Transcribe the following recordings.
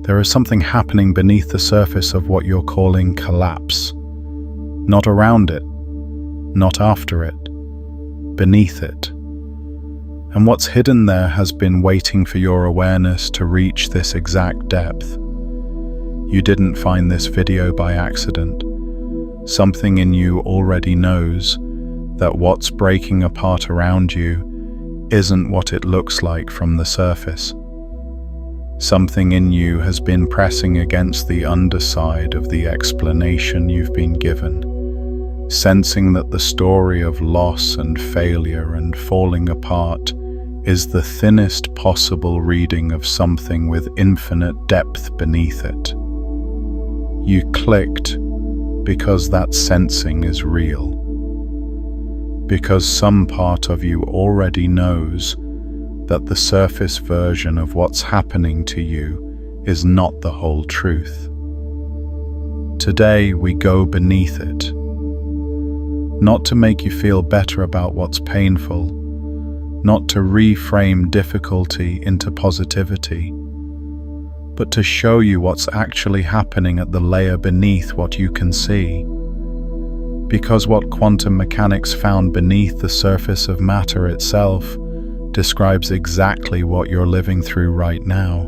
There is something happening beneath the surface of what you're calling collapse. Not around it, not after it, beneath it. And what's hidden there has been waiting for your awareness to reach this exact depth. You didn't find this video by accident. Something in you already knows that what's breaking apart around you isn't what it looks like from the surface. Something in you has been pressing against the underside of the explanation you've been given, sensing that the story of loss and failure and falling apart is the thinnest possible reading of something with infinite depth beneath it. You clicked because that sensing is real. Because some part of you already knows that the surface version of what's happening to you is not the whole truth. Today we go beneath it, not to make you feel better about what's painful, not to reframe difficulty into positivity, but to show you what's actually happening at the layer beneath what you can see. Because what quantum mechanics found beneath the surface of matter itself describes exactly what you're living through right now,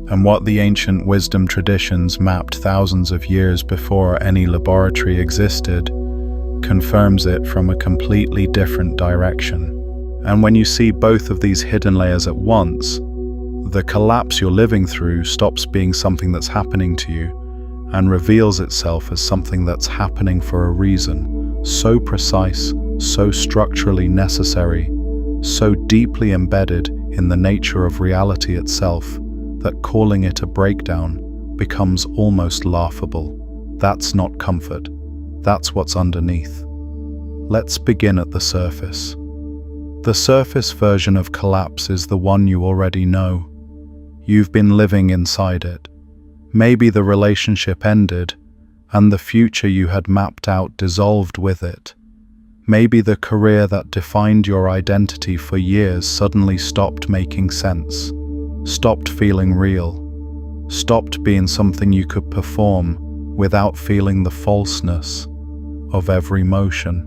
and what the ancient wisdom traditions mapped thousands of years before any laboratory existed confirms it from a completely different direction. And when you see both of these hidden layers at once, the collapse you're living through stops being something that's happening to you and reveals itself as something that's happening for a reason, so precise, so structurally necessary, so deeply embedded in the nature of reality itself that calling it a breakdown becomes almost laughable. That's not comfort. That's what's underneath. Let's begin at the surface. The surface version of collapse is the one you already know. You've been living inside it. Maybe the relationship ended, and the future you had mapped out dissolved with it. Maybe the career that defined your identity for years suddenly stopped making sense, stopped feeling real, stopped being something you could perform without feeling the falseness of every motion.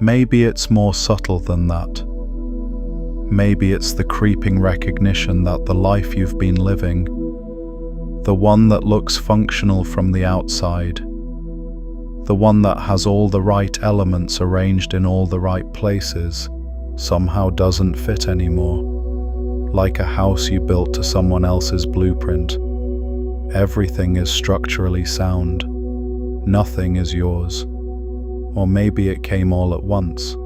Maybe it's more subtle than that. Maybe it's the creeping recognition that the life you've been living, the one that looks functional from the outside, the one that has all the right elements arranged in all the right places, somehow doesn't fit anymore. Like a house you built to someone else's blueprint. Everything is structurally sound. Nothing is yours. Or maybe it came all at once.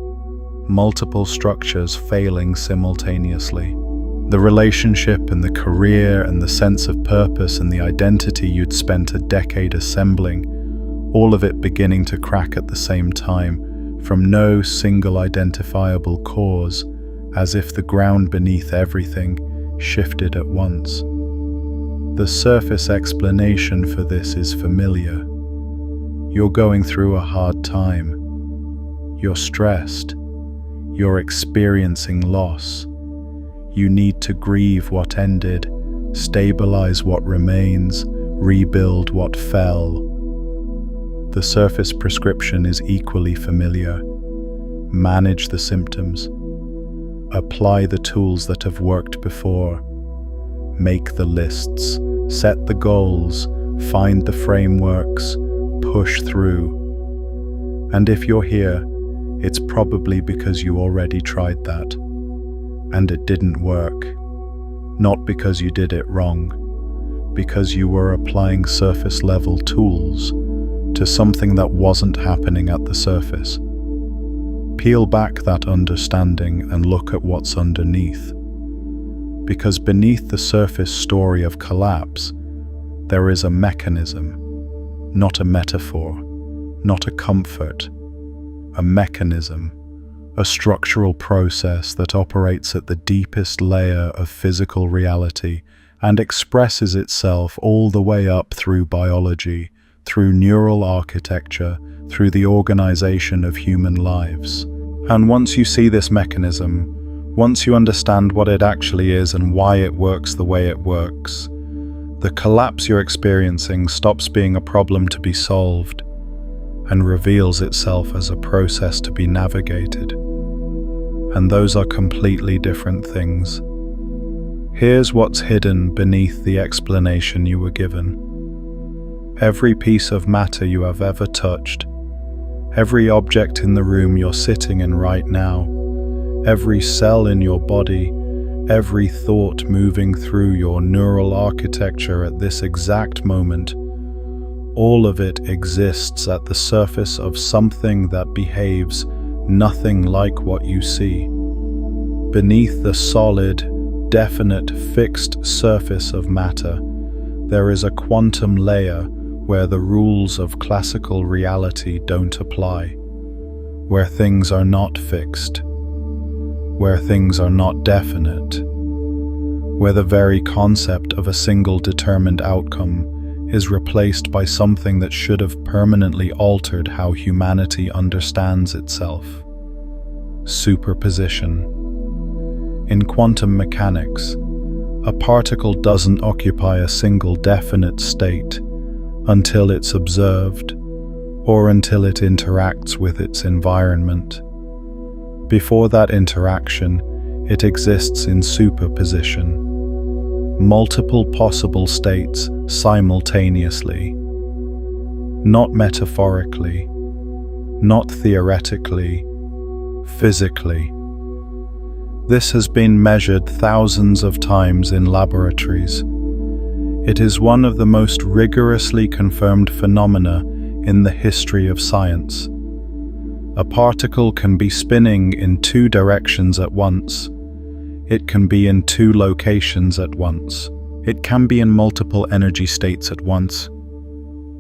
Multiple structures failing simultaneously. The relationship and the career and the sense of purpose and the identity you'd spent a decade assembling, all of it beginning to crack at the same time, from no single identifiable cause, as if the ground beneath everything shifted at once. The surface explanation for this is familiar. You're going through a hard time. You're stressed. You're experiencing loss. You need to grieve what ended, stabilize what remains, rebuild what fell. The surface prescription is equally familiar. Manage the symptoms. Apply the tools that have worked before. Make the lists. Set the goals. Find the frameworks. Push through. And if you're here, it's probably because you already tried that. And it didn't work. Not because you did it wrong. Because you were applying surface level tools to something that wasn't happening at the surface. Peel back that understanding and look at what's underneath. Because beneath the surface story of collapse, there is a mechanism, not a metaphor, not a comfort, a mechanism, a structural process that operates at the deepest layer of physical reality and expresses itself all the way up through biology, through neural architecture, through the organization of human lives. And once you see this mechanism, once you understand what it actually is and why it works the way it works, The collapse you're experiencing stops being a problem to be solved and reveals itself as a process to be navigated. And those are completely different things. Here's what's hidden beneath the explanation you were given. Every piece of matter you have ever touched, every object in the room you're sitting in right now, every cell in your body, every thought moving through your neural architecture at this exact moment, all of it exists at the surface of something that behaves nothing like what you see. Beneath the solid, definite, fixed surface of matter, there is a quantum layer where the rules of classical reality don't apply, where things are not fixed, where things are not definite, where the very concept of a single determined outcome is replaced by something that should have permanently altered how humanity understands itself. Superposition. In quantum mechanics, a particle doesn't occupy a single definite state until it's observed or until it interacts with its environment. Before that interaction, it exists in superposition, multiple possible states simultaneously, not metaphorically, not theoretically, physically. This has been measured thousands of times in laboratories. It is one of the most rigorously confirmed phenomena in the history of science. A particle can be spinning in two directions at once. It can be in two locations at once. It can be in multiple energy states at once.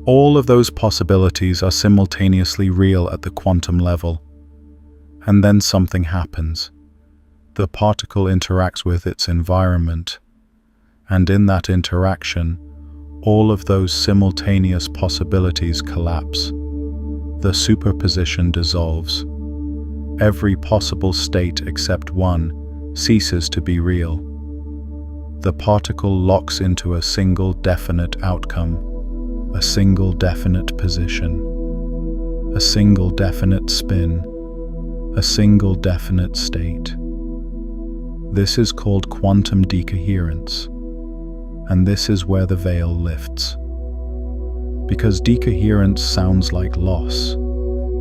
All of those possibilities are simultaneously real at the quantum level. And then something happens. The particle interacts with its environment, and in that interaction, all of those simultaneous possibilities collapse. The superposition dissolves. Every possible state except one ceases to be real. The particle locks into a single definite outcome, a single definite position, a single definite spin, a single definite state. This is called quantum decoherence, and this is where the veil lifts. Because decoherence sounds like loss,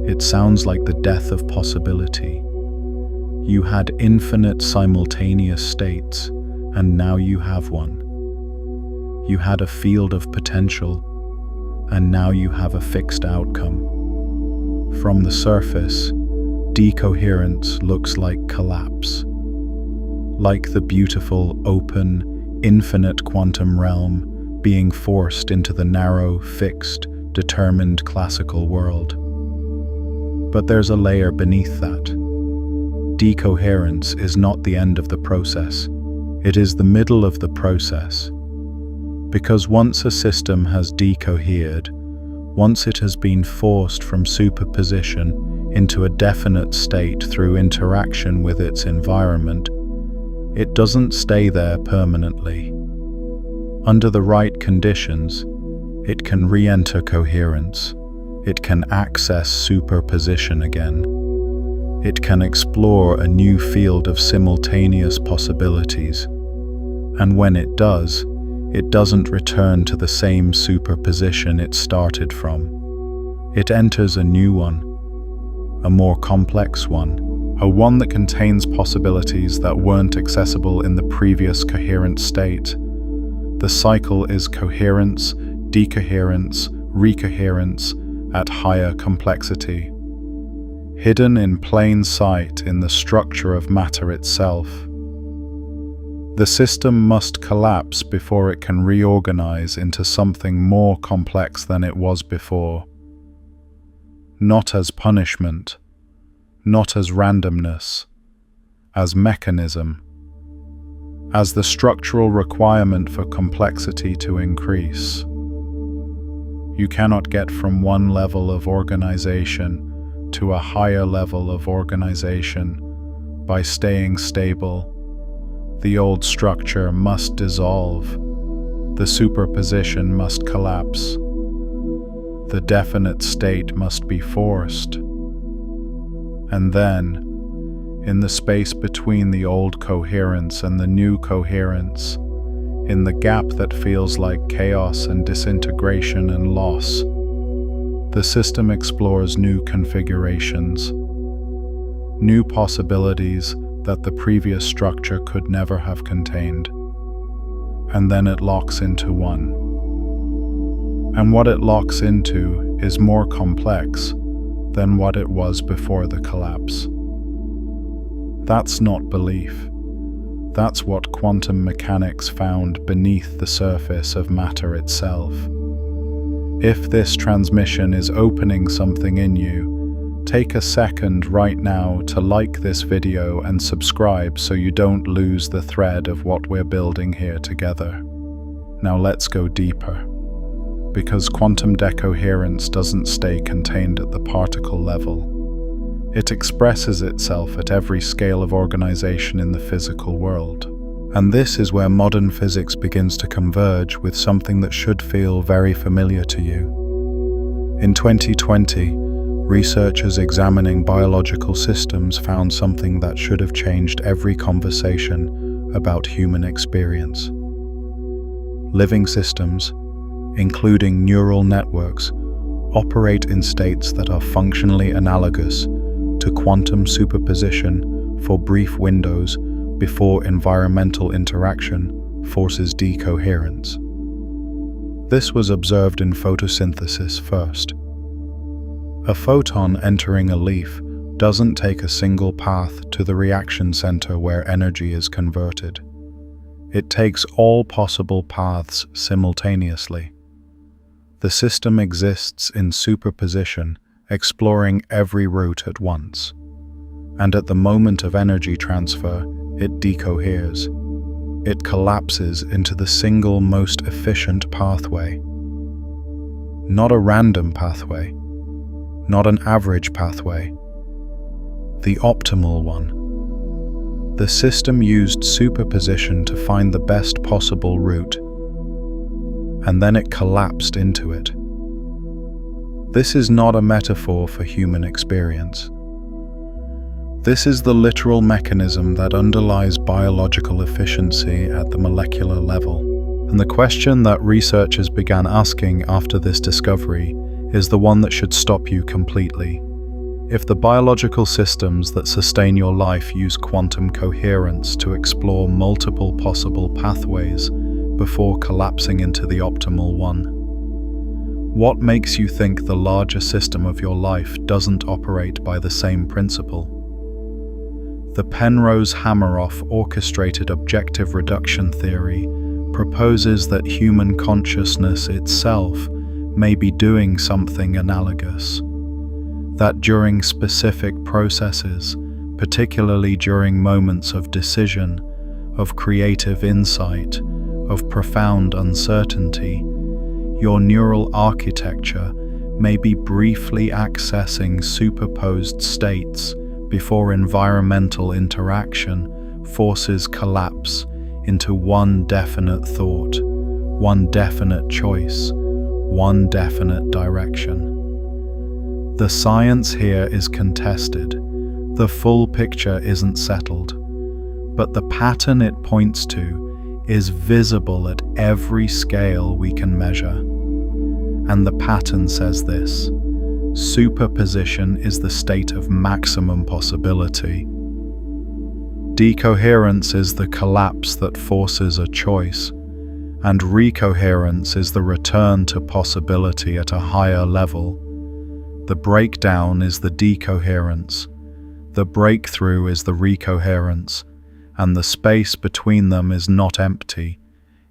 it sounds like the death of possibility. You had infinite simultaneous states, and now you have one. You had a field of potential, and now you have a fixed outcome. From the surface, decoherence looks like collapse. Like the beautiful, open, infinite quantum realm being forced into the narrow, fixed, determined classical world. But there's a layer beneath that. Decoherence is not the end of the process. It is the middle of the process. Because once a system has decohered, once it has been forced from superposition into a definite state through interaction with its environment, it doesn't stay there permanently. Under the right conditions, it can re-enter coherence. It can access superposition again. It can explore a new field of simultaneous possibilities. And when it does, it doesn't return to the same superposition it started from. It enters a new one, a more complex one, a one that contains possibilities that weren't accessible in the previous coherent state. The cycle is coherence, decoherence, recoherence at higher complexity. Hidden in plain sight in the structure of matter itself. The system must collapse before it can reorganize into something more complex than it was before. Not as punishment, not as randomness, as mechanism, as the structural requirement for complexity to increase. You cannot get from one level of organization to a higher level of organization by staying stable. The old structure must dissolve. The superposition must collapse. The definite state must be forced. And then, in the space between the old coherence and the new coherence, in the gap that feels like chaos and disintegration and loss, the system explores new configurations, new possibilities that the previous structure could never have contained. And then it locks into one. And what it locks into is more complex than what it was before the collapse. That's not belief. That's what quantum mechanics found beneath the surface of matter itself. If this transmission is opening something in you, take a second right now to like this video and subscribe so you don't lose the thread of what we're building here together. Now let's go deeper. Because quantum decoherence doesn't stay contained at the particle level. It expresses itself at every scale of organization in the physical world. And this is where modern physics begins to converge with something that should feel very familiar to you. In 2020, researchers examining biological systems found something that should have changed every conversation about human experience. Living systems, including neural networks, operate in states that are functionally analogous to quantum superposition for brief windows before environmental interaction forces decoherence. This was observed in photosynthesis first. A photon entering a leaf doesn't take a single path to the reaction center where energy is converted. It takes all possible paths simultaneously. The system exists in superposition, exploring every route at once. And at the moment of energy transfer, it decoheres. It collapses into the single most efficient pathway. Not a random pathway, not an average pathway, the optimal one. The system used superposition to find the best possible route, and then it collapsed into it. This is not a metaphor for human experience. This is the literal mechanism that underlies biological efficiency at the molecular level. And the question that researchers began asking after this discovery is the one that should stop you completely. If the biological systems that sustain your life use quantum coherence to explore multiple possible pathways before collapsing into the optimal one, what makes you think the larger system of your life doesn't operate by the same principle? The Penrose-Hameroff orchestrated objective reduction theory proposes that human consciousness itself may be doing something analogous. That during specific processes, particularly during moments of decision, of creative insight, of profound uncertainty, your neural architecture may be briefly accessing superposed states before environmental interaction forces collapse into one definite thought, one definite choice, one definite direction. The science here is contested. The full picture isn't settled, but the pattern it points to is visible at every scale we can measure. And the pattern says this: superposition is the state of maximum possibility. Decoherence is the collapse that forces a choice, and recoherence is the return to possibility at a higher level. The breakdown is the decoherence, the breakthrough is the recoherence, and the space between them is not empty.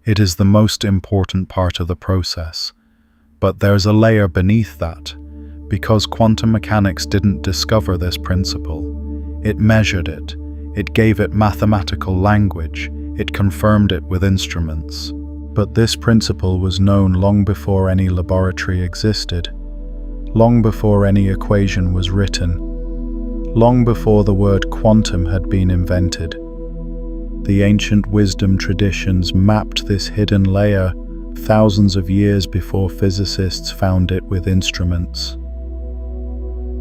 It is the most important part of the process. But there's a layer beneath that, because quantum mechanics didn't discover this principle. It measured it, it gave it mathematical language, it confirmed it with instruments. But this principle was known long before any laboratory existed, long before any equation was written, long before the word quantum had been invented. The ancient wisdom traditions mapped this hidden layer thousands of years before physicists found it with instruments.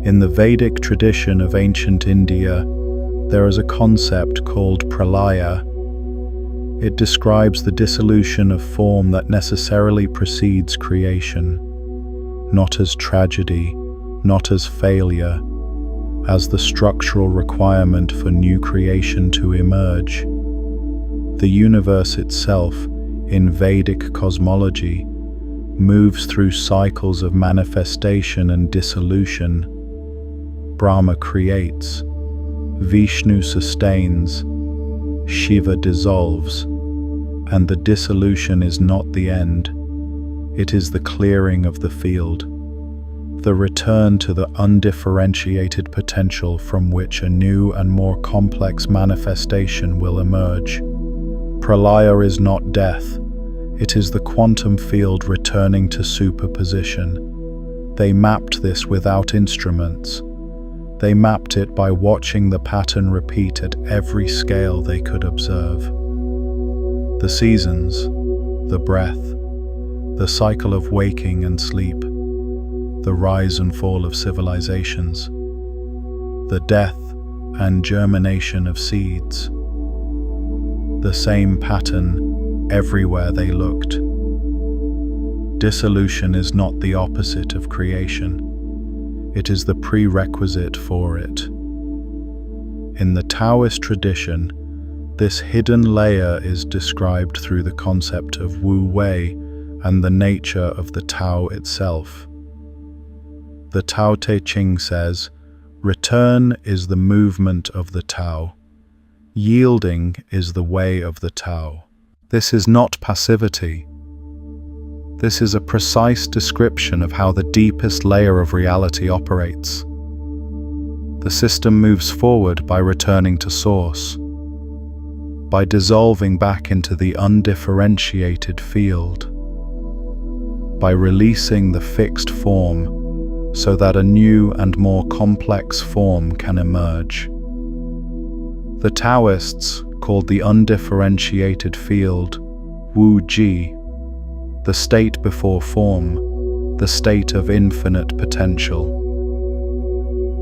In the Vedic tradition of ancient India, there is a concept called pralaya. It describes the dissolution of form that necessarily precedes creation, not as tragedy, not as failure, as the structural requirement for new creation to emerge. The universe itself, in Vedic cosmology, moves through cycles of manifestation and dissolution. Brahma creates, Vishnu sustains, Shiva dissolves, and the dissolution is not the end. It is the clearing of the field, the return to the undifferentiated potential from which a new and more complex manifestation will emerge. Pralaya is not death, it is the quantum field returning to superposition. They mapped this without instruments. They mapped it by watching the pattern repeat at every scale they could observe. The seasons, the breath, the cycle of waking and sleep, the rise and fall of civilizations, the death and germination of seeds. The same pattern everywhere they looked. Dissolution is not the opposite of creation. It is the prerequisite for it. In the Taoist tradition, this hidden layer is described through the concept of Wu Wei and the nature of the Tao itself. The Tao Te Ching says, "Return is the movement of the Tao. Yielding is the way of the Tao." This is not passivity. This is a precise description of how the deepest layer of reality operates. The system moves forward by returning to source, by dissolving back into the undifferentiated field, by releasing the fixed form so that a new and more complex form can emerge. The Taoists called the undifferentiated field Wu Ji, the state before form, the state of infinite potential.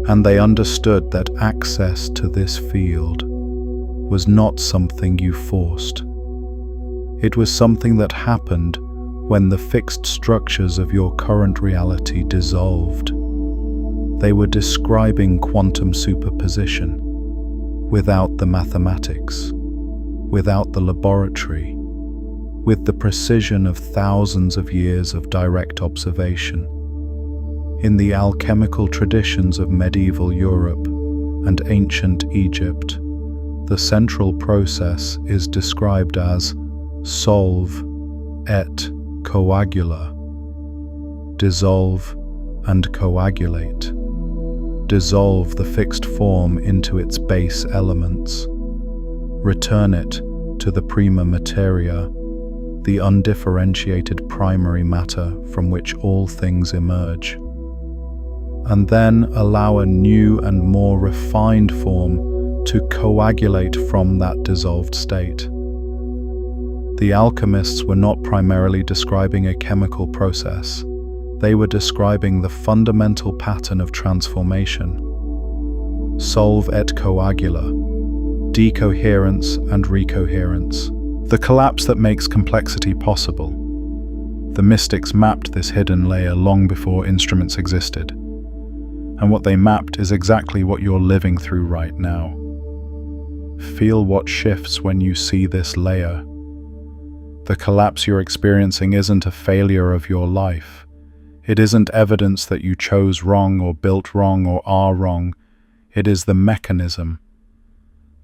And they understood that access to this field was not something you forced. It was something that happened when the fixed structures of your current reality dissolved. They were describing quantum superposition, without the mathematics, without the laboratory, with the precision of thousands of years of direct observation. In the alchemical traditions of medieval Europe and ancient Egypt, the central process is described as solve et coagula, dissolve and coagulate. Dissolve the fixed form into its base elements. Return it to the prima materia, the undifferentiated primary matter from which all things emerge. And then allow a new and more refined form to coagulate from that dissolved state. The alchemists were not primarily describing a chemical process. They were describing the fundamental pattern of transformation. Solve et coagula, decoherence and recoherence, the collapse that makes complexity possible. The mystics mapped this hidden layer long before instruments existed. And what they mapped is exactly what you're living through right now. Feel what shifts when you see this layer. The collapse you're experiencing isn't a failure of your life. It isn't evidence that you chose wrong or built wrong or are wrong. It is the mechanism.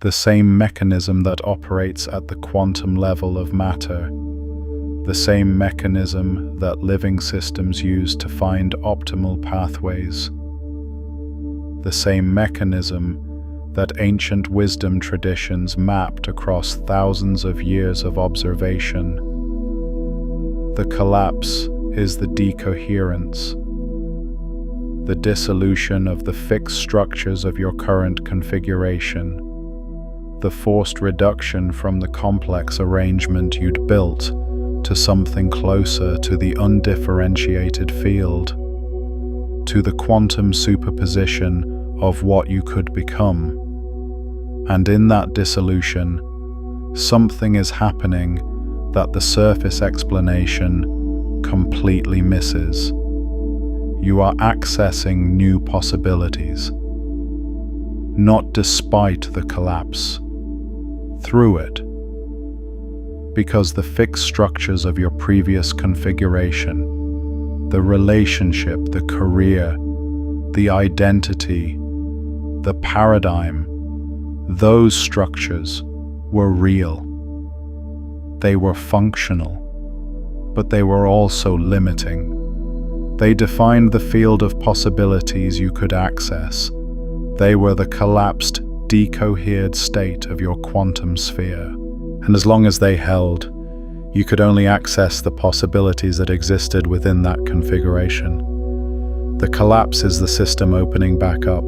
The same mechanism that operates at the quantum level of matter. The same mechanism that living systems use to find optimal pathways. The same mechanism that ancient wisdom traditions mapped across thousands of years of observation. The collapse is the decoherence, the dissolution of the fixed structures of your current configuration, the forced reduction from the complex arrangement you'd built to something closer to the undifferentiated field, to the quantum superposition of what you could become. And in that dissolution, something is happening that the surface explanation completely misses. You are accessing new possibilities, not despite the collapse, through it. Because the fixed structures of your previous configuration, the relationship, the career, the identity, the paradigm, those structures were real. They were functional, but they were also limiting. They defined the field of possibilities you could access. They were the collapsed, decohered state of your quantum sphere. And as long as they held, you could only access the possibilities that existed within that configuration. The collapse is the system opening back up.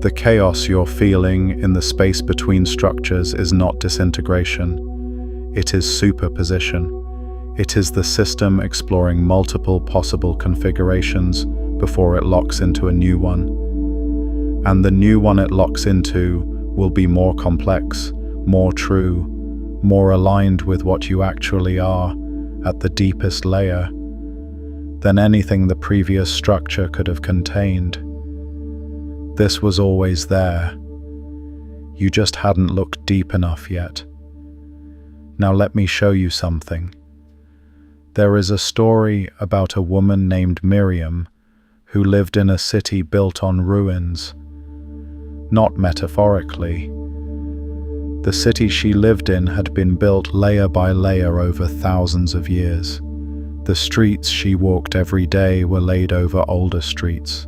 The chaos you're feeling in the space between structures is not disintegration. It is superposition. It is the system exploring multiple possible configurations before it locks into a new one. And the new one it locks into will be more complex, more true, more aligned with what you actually are at the deepest layer than anything the previous structure could have contained. This was always there. You just hadn't looked deep enough yet. Now let me show you something. There is a story about a woman named Miriam who lived in a city built on ruins. Not metaphorically. The city she lived in had been built layer by layer over thousands of years. The streets she walked every day were laid over older streets.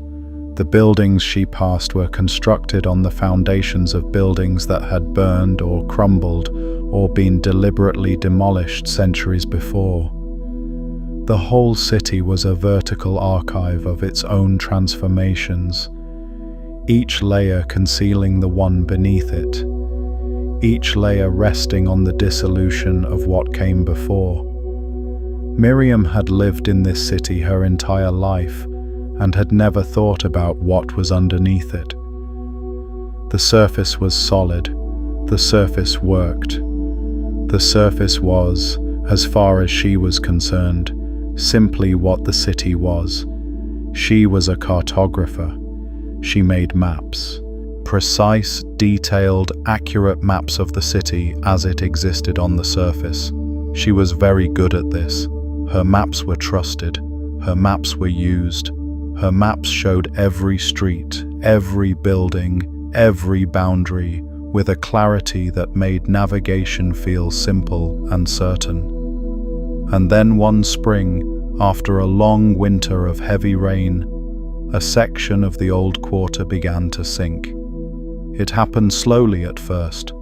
The buildings she passed were constructed on the foundations of buildings that had burned or crumbled or been deliberately demolished centuries before. The whole city was a vertical archive of its own transformations, each layer concealing the one beneath it, each layer resting on the dissolution of what came before. Miriam had lived in this city her entire life and had never thought about what was underneath it. The surface was solid, the surface worked. The surface was, as far as she was concerned, simply what the city was. She was a cartographer. She made maps. Precise, detailed, accurate maps of the city as it existed on the surface. She was very good at this. Her maps were trusted. Her maps were used. Her maps showed every street, every building, every boundary, with a clarity that made navigation feel simple and certain. And then one spring, after a long winter of heavy rain, a section of the old quarter began to sink. It happened slowly at first,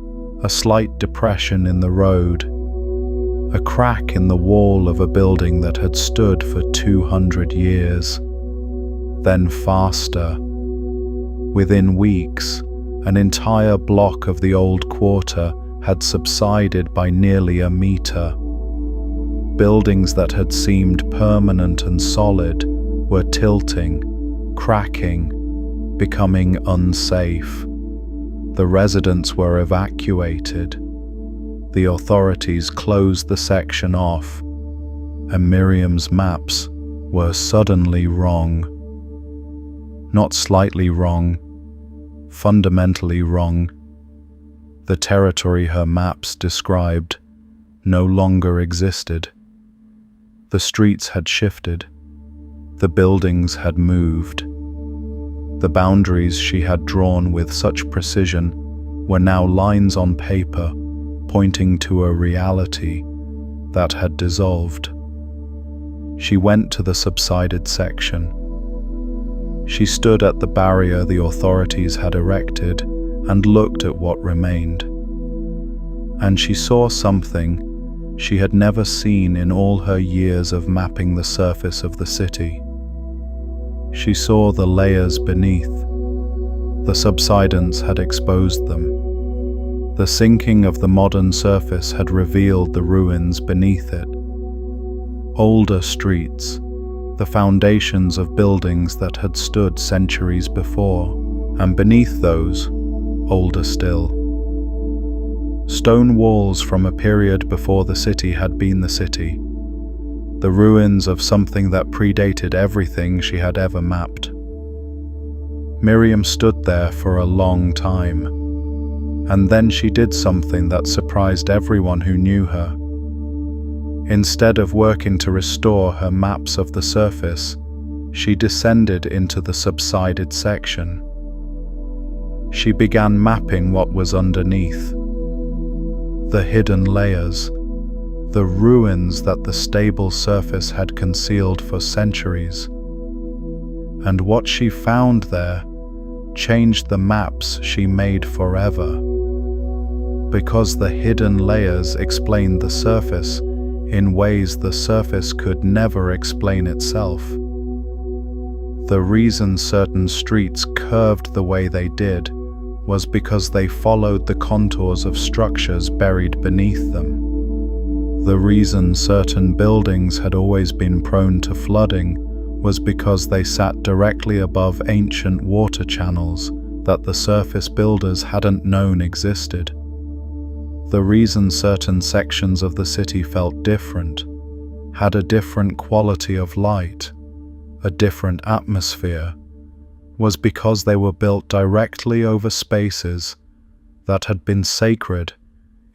a slight depression in the road, a crack in the wall of a building that had stood for 200 years. Then faster. Within weeks, an entire block of the old quarter had subsided by nearly a meter. Buildings that had seemed permanent and solid were tilting, cracking, becoming unsafe. The residents were evacuated. The authorities closed the section off, and Miriam's maps were suddenly wrong. Not slightly wrong, fundamentally wrong. The territory her maps described no longer existed. The streets had shifted. The buildings had moved. The boundaries she had drawn with such precision were now lines on paper pointing to a reality that had dissolved. She went to the subsided section. She stood at the barrier the authorities had erected and looked at what remained. And she saw something she had never seen in all her years of mapping the surface of the city. She saw the layers beneath. The subsidence had exposed them. The sinking of the modern surface had revealed the ruins beneath it, older streets, the foundations of buildings that had stood centuries before, and beneath those, older still, stone walls from a period before the city had been the city, the ruins of something that predated everything she had ever mapped. Miriam stood there for a long time, and then she did something that surprised everyone who knew her. Instead of working to restore her maps of the surface, she descended into the subsided section. She began mapping what was underneath. The hidden layers, the ruins that the stable surface had concealed for centuries. And what she found there changed the maps she made forever. Because the hidden layers explained the surface in ways the surface could never explain itself. The reason certain streets curved the way they did was because they followed the contours of structures buried beneath them. The reason certain buildings had always been prone to flooding was because they sat directly above ancient water channels that the surface builders hadn't known existed. The reason certain sections of the city felt different, had a different quality of light, a different atmosphere, was because they were built directly over spaces that had been sacred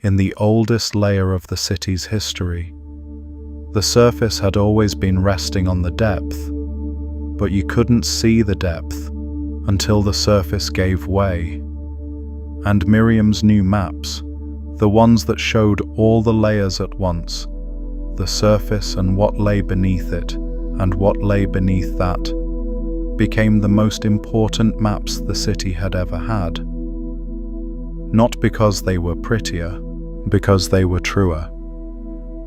in the oldest layer of the city's history. The surface had always been resting on the depth, but you couldn't see the depth until the surface gave way. And Miriam's new maps, the ones that showed all the layers at once, the surface and what lay beneath it, and what lay beneath that, became the most important maps the city had ever had. Not because they were prettier, because they were truer,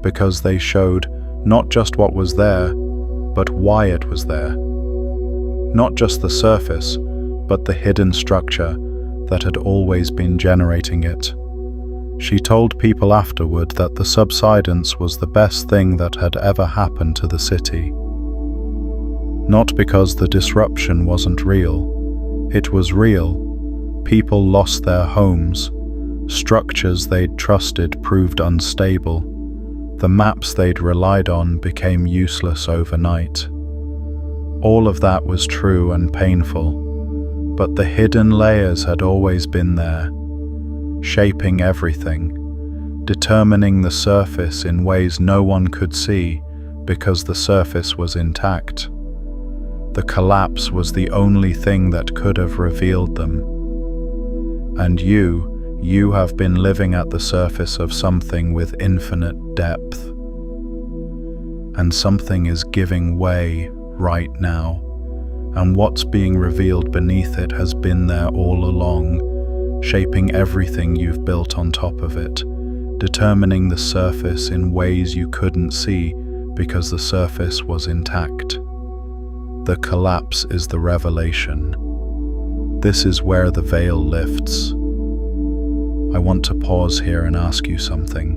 because they showed not just what was there, but why it was there. Not just the surface, but the hidden structure that had always been generating it. She told people afterward that the subsidence was the best thing that had ever happened to the city. Not because the disruption wasn't real. It was real. People lost their homes. Structures they'd trusted proved unstable. The maps they'd relied on became useless overnight. All of that was true and painful, but the hidden layers had always been there, shaping everything, determining the surface in ways no one could see because the surface was intact. The collapse was the only thing that could have revealed them. And you have been living at the surface of something with infinite depth. And something is giving way right now, and what's being revealed beneath it has been there all along, shaping everything you've built on top of it, determining the surface in ways you couldn't see because the surface was intact. The collapse is the revelation. This is where the veil lifts. I want to pause here and ask you something.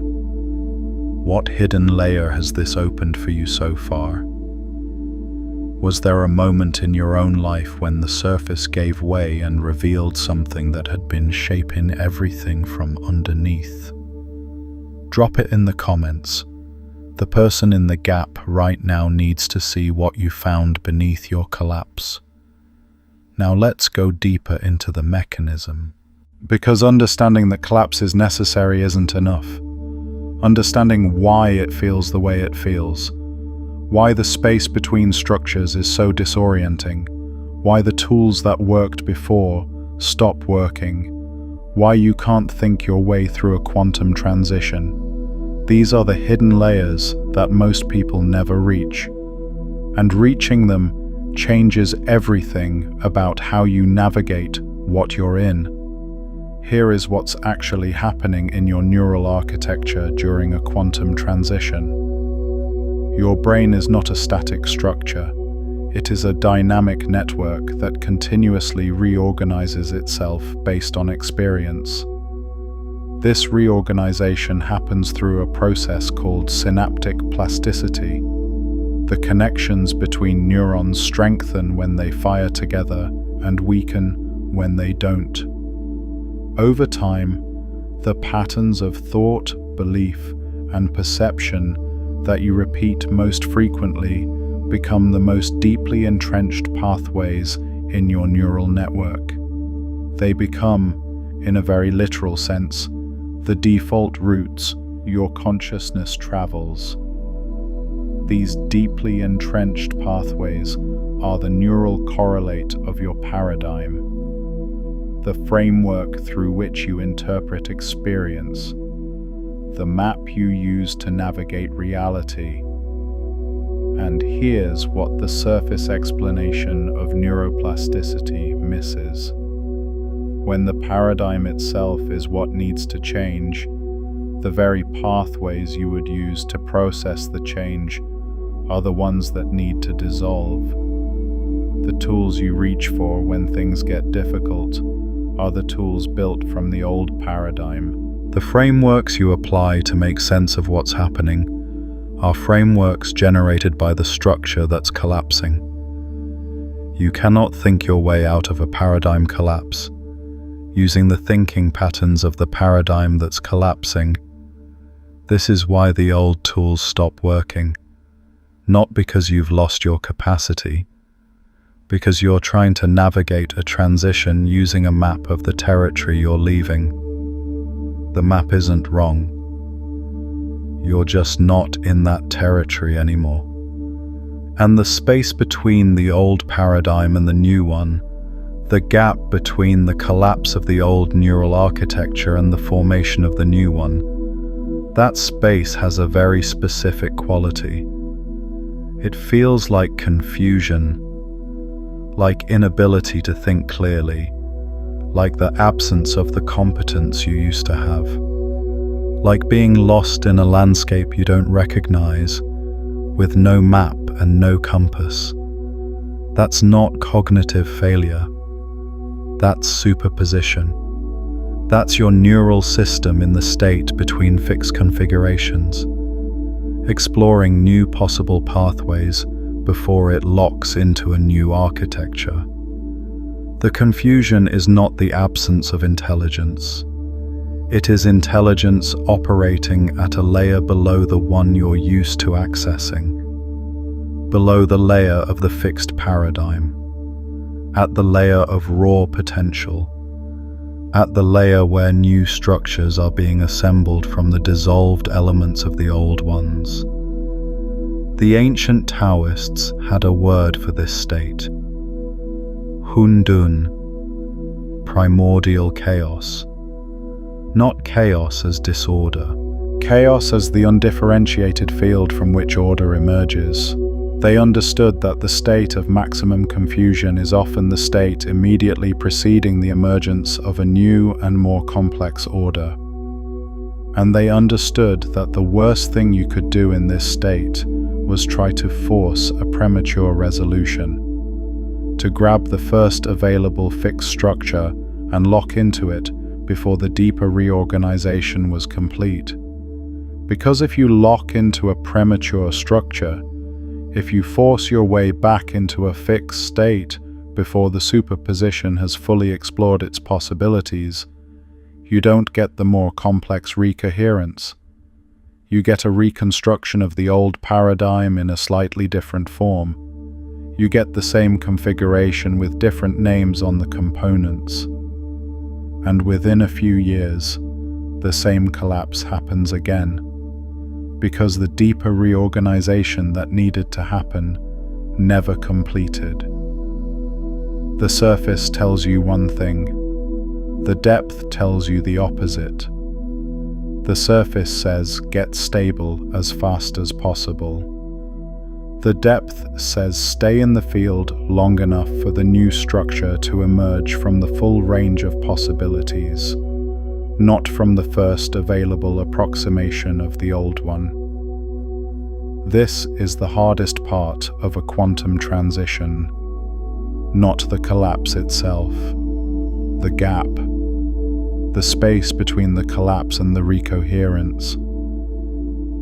What hidden layer has this opened for you so far? Was there a moment in your own life when the surface gave way and revealed something that had been shaping everything from underneath? Drop it in the comments. The person in the gap right now needs to see what you found beneath your collapse. Now let's go deeper into the mechanism. Because understanding that collapse is necessary isn't enough. Understanding why it feels the way it feels. Why the space between structures is so disorienting. Why the tools that worked before stop working. Why you can't think your way through a quantum transition. These are the hidden layers that most people never reach. And reaching them changes everything about how you navigate what you're in. Here is what's actually happening in your neural architecture during a quantum transition. Your brain is not a static structure. It is a dynamic network that continuously reorganizes itself based on experience. This reorganization happens through a process called synaptic plasticity. The connections between neurons strengthen when they fire together and weaken when they don't. Over time, the patterns of thought, belief, and perception that you repeat most frequently become the most deeply entrenched pathways in your neural network. They become, in a very literal sense, the default routes your consciousness travels. These deeply entrenched pathways are the neural correlate of your paradigm, the framework through which you interpret experience, the map you use to navigate reality. And here's what the surface explanation of neuroplasticity misses. When the paradigm itself is what needs to change, the very pathways you would use to process the change are the ones that need to dissolve. The tools you reach for when things get difficult are the tools built from the old paradigm. The frameworks you apply to make sense of what's happening are frameworks generated by the structure that's collapsing. You cannot think your way out of a paradigm collapse using the thinking patterns of the paradigm that's collapsing. This is why the old tools stop working. Not because you've lost your capacity, because you're trying to navigate a transition using a map of the territory you're leaving. The map isn't wrong. You're just not in that territory anymore. And the space between the old paradigm and the new one, the gap between the collapse of the old neural architecture and the formation of the new one, that space has a very specific quality. It feels like confusion, like inability to think clearly, like the absence of the competence you used to have, like being lost in a landscape you don't recognize, with no map and no compass. That's not cognitive failure. That's superposition. That's your neural system in the state between fixed configurations, exploring new possible pathways before it locks into a new architecture. The confusion is not the absence of intelligence. It is intelligence operating at a layer below the one you're used to accessing, below the layer of the fixed paradigm, at the layer of raw potential, at the layer where new structures are being assembled from the dissolved elements of the old ones. The ancient Taoists had a word for this state: Hundun, primordial chaos. Not chaos as disorder. Chaos as the undifferentiated field from which order emerges. They understood that the state of maximum confusion is often the state immediately preceding the emergence of a new and more complex order. And they understood that the worst thing you could do in this state was try to force a premature resolution, to grab the first available fixed structure and lock into it before the deeper reorganization was complete. Because if you lock into a premature structure, if you force your way back into a fixed state before the superposition has fully explored its possibilities, you don't get the more complex recoherence. You get a reconstruction of the old paradigm in a slightly different form. You get the same configuration with different names on the components. And within a few years, the same collapse happens again, because the deeper reorganization that needed to happen never completed. The surface tells you one thing. The depth tells you the opposite. The surface says, get stable as fast as possible. The depth says, stay in the field long enough for the new structure to emerge from the full range of possibilities, not from the first available approximation of the old one. This is the hardest part of a quantum transition, not the collapse itself, the gap, the space between the collapse and the recoherence.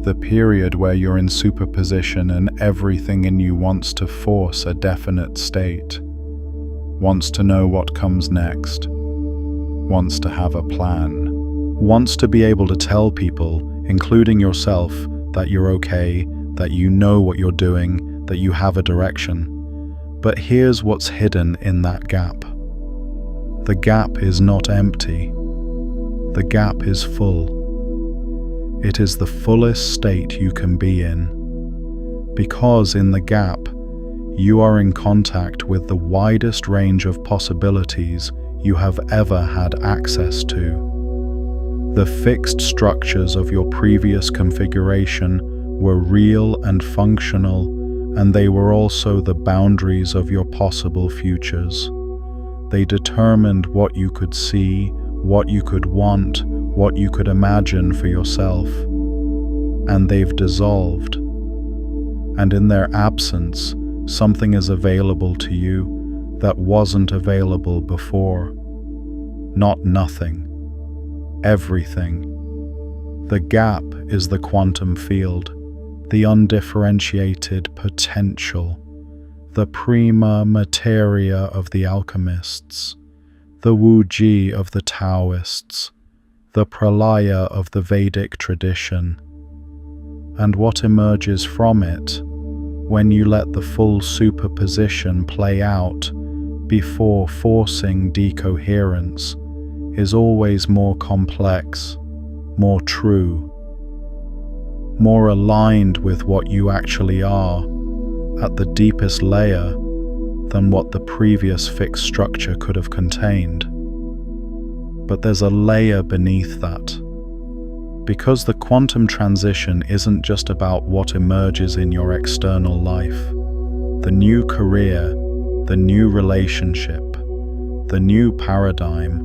the period where you're in superposition and everything in you wants to force a definite state, wants to know what comes next, wants to have a plan, wants to be able to tell people, including yourself, that you're okay, that you know what you're doing, that you have a direction. But here's what's hidden in that gap. The gap is not empty. The gap is full. It is the fullest state you can be in. Because in the gap, you are in contact with the widest range of possibilities you have ever had access to. The fixed structures of your previous configuration were real and functional, and they were also the boundaries of your possible futures. They determined what you could see, what you could want, what you could imagine for yourself. And they've dissolved. And in their absence, something is available to you that wasn't available before. Not nothing. Everything. The gap is the quantum field, the undifferentiated potential, the prima materia of the alchemists, the Wu-Ji of the Taoists, the pralaya of the Vedic tradition. And what emerges from it, when you let the full superposition play out before forcing decoherence, is always more complex, more true, more aligned with what you actually are at the deepest layer than what the previous fixed structure could have contained. But there's a layer beneath that. Because the quantum transition isn't just about what emerges in your external life, the new career, the new relationship, the new paradigm,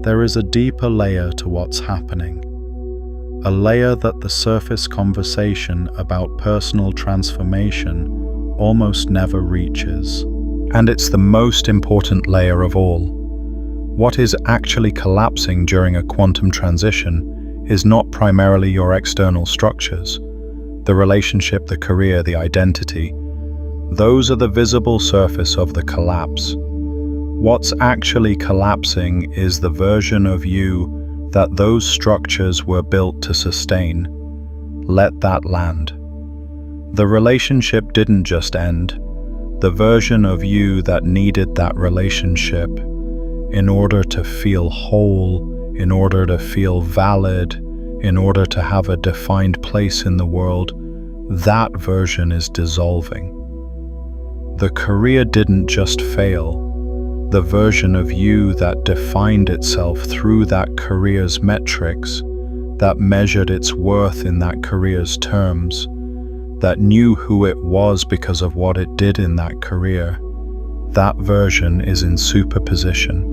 there is a deeper layer to what's happening. A layer that the surface conversation about personal transformation almost never reaches. And it's the most important layer of all. What is actually collapsing during a quantum transition is not primarily your external structures, the relationship, the career, the identity. Those are the visible surface of the collapse. What's actually collapsing is the version of you that those structures were built to sustain. Let that land. The relationship didn't just end. The version of you that needed that relationship in order to feel whole, in order to feel valid, in order to have a defined place in the world, that version is dissolving. The career didn't just fail. The version of you that defined itself through that career's metrics, that measured its worth in that career's terms, that knew who it was because of what it did in that career, that version is in superposition.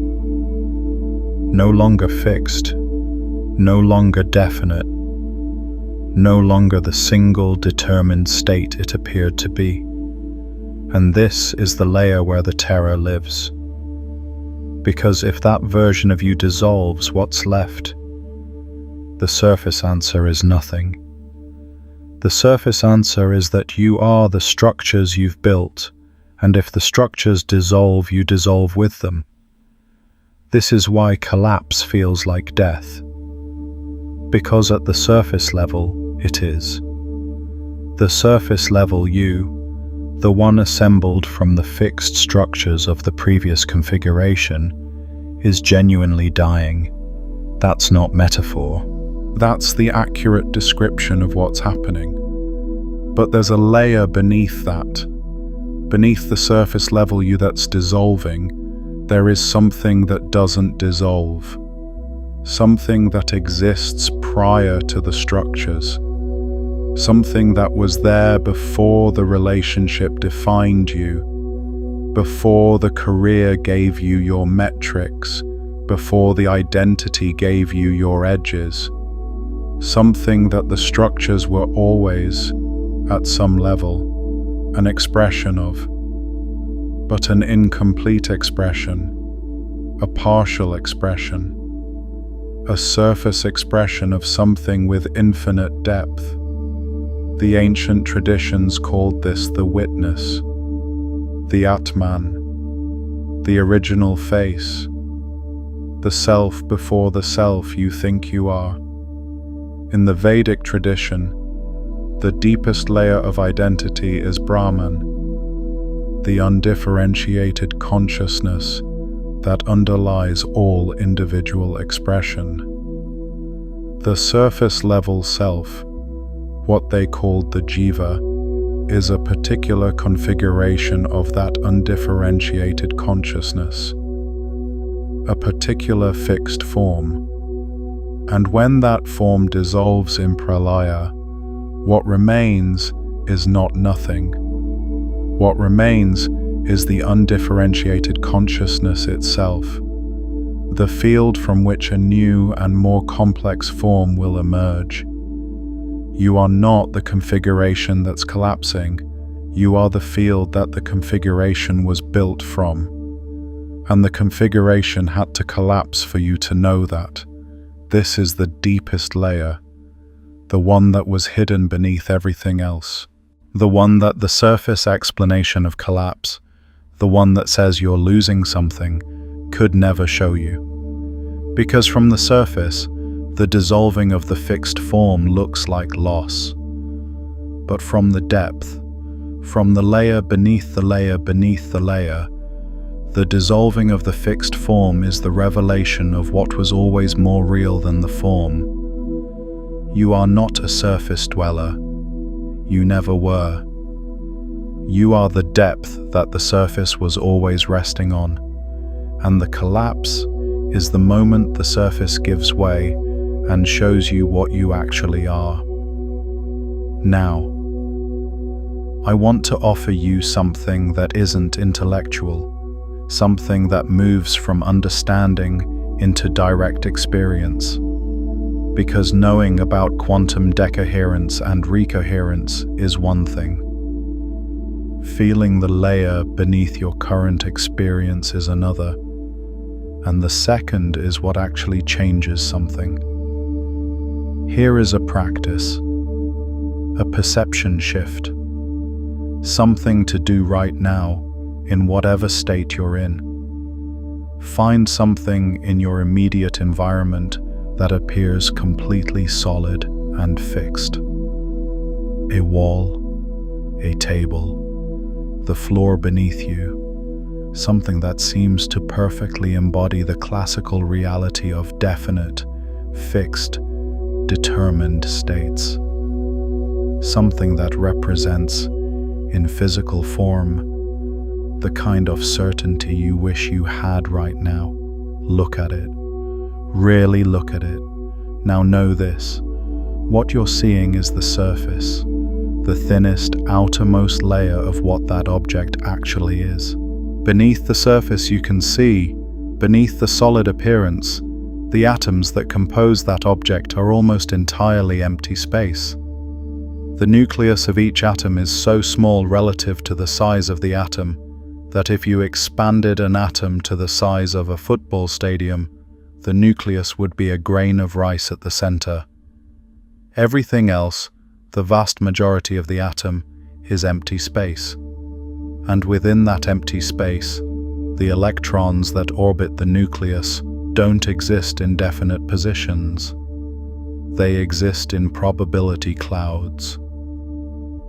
No longer fixed, no longer definite, no longer the single determined state it appeared to be. And this is the layer where the terror lives. Because if that version of you dissolves, what's left? The surface answer is nothing. The surface answer is that you are the structures you've built, and if the structures dissolve, you dissolve with them. This is why collapse feels like death. Because at the surface level, it is. The surface level you, the one assembled from the fixed structures of the previous configuration, is genuinely dying. That's not metaphor. That's the accurate description of what's happening. But there's a layer beneath that. Beneath the surface level you that's dissolving, there is something that doesn't dissolve. Something that exists prior to the structures. Something that was there before the relationship defined you, before the career gave you your metrics, before the identity gave you your edges. Something that the structures were always, at some level, an expression of, but an incomplete expression, a partial expression, a surface expression of something with infinite depth. The ancient traditions called this the witness, the Atman, the original face, the self before the self you think you are. In the Vedic tradition, the deepest layer of identity is Brahman, the undifferentiated consciousness that underlies all individual expression. The surface-level self, what they called the jiva, is a particular configuration of that undifferentiated consciousness, a particular fixed form. And when that form dissolves in pralaya, what remains is not nothing. What remains is the undifferentiated consciousness itself, the field from which a new and more complex form will emerge. You are not the configuration that's collapsing, you are the field that the configuration was built from. And the configuration had to collapse for you to know that. This is the deepest layer, the one that was hidden beneath everything else, the one that the surface explanation of collapse, the one that says you're losing something, could never show you. Because from the surface, the dissolving of the fixed form looks like loss. But from the depth, from the layer beneath the layer beneath the layer, the dissolving of the fixed form is the revelation of what was always more real than the form. You are not a surface dweller. You never were. You are the depth that the surface was always resting on, and the collapse is the moment the surface gives way and shows you what you actually are. Now, I want to offer you something that isn't intellectual, something that moves from understanding into direct experience. Because knowing about quantum decoherence and recoherence is one thing. Feeling the layer beneath your current experience is another. And the second is what actually changes something. Here is a practice, a perception shift, something to do right now in whatever state you're in. Find something in your immediate environment that appears completely solid and fixed. A wall, a table, the floor beneath you, something that seems to perfectly embody the classical reality of definite, fixed, determined states. Something that represents, in physical form, the kind of certainty you wish you had right now. Look at it. Really look at it. Now know this. What you're seeing is the surface, the thinnest, outermost layer of what that object actually is. Beneath the surface you can see, beneath the solid appearance, the atoms that compose that object are almost entirely empty space. The nucleus of each atom is so small relative to the size of the atom that if you expanded an atom to the size of a football stadium, the nucleus would be a grain of rice at the center. Everything else, the vast majority of the atom, is empty space. And within that empty space, the electrons that orbit the nucleus don't exist in definite positions. They exist in probability clouds,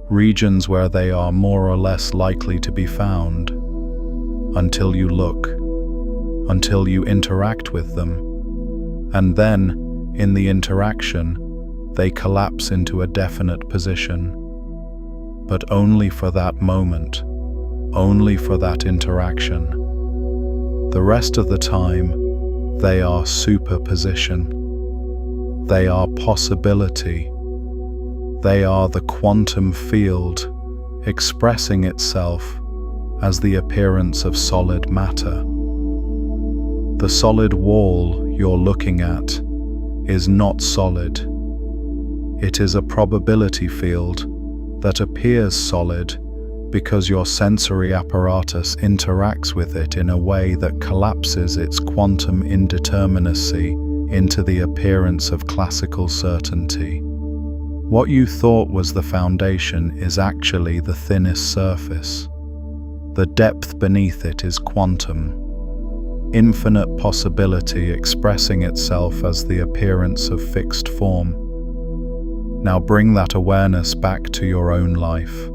regions where they are more or less likely to be found, until you look, until you interact with them, and then, in the interaction, they collapse into a definite position. But only for that moment, only for that interaction. The rest of the time, they are superposition. They are possibility. They are the quantum field expressing itself as the appearance of solid matter. The solid wall you're looking at is not solid. It is a probability field that appears solid because your sensory apparatus interacts with it in a way that collapses its quantum indeterminacy into the appearance of classical certainty. What you thought was the foundation is actually the thinnest surface. The depth beneath it is quantum, infinite possibility expressing itself as the appearance of fixed form. Now bring that awareness back to your own life,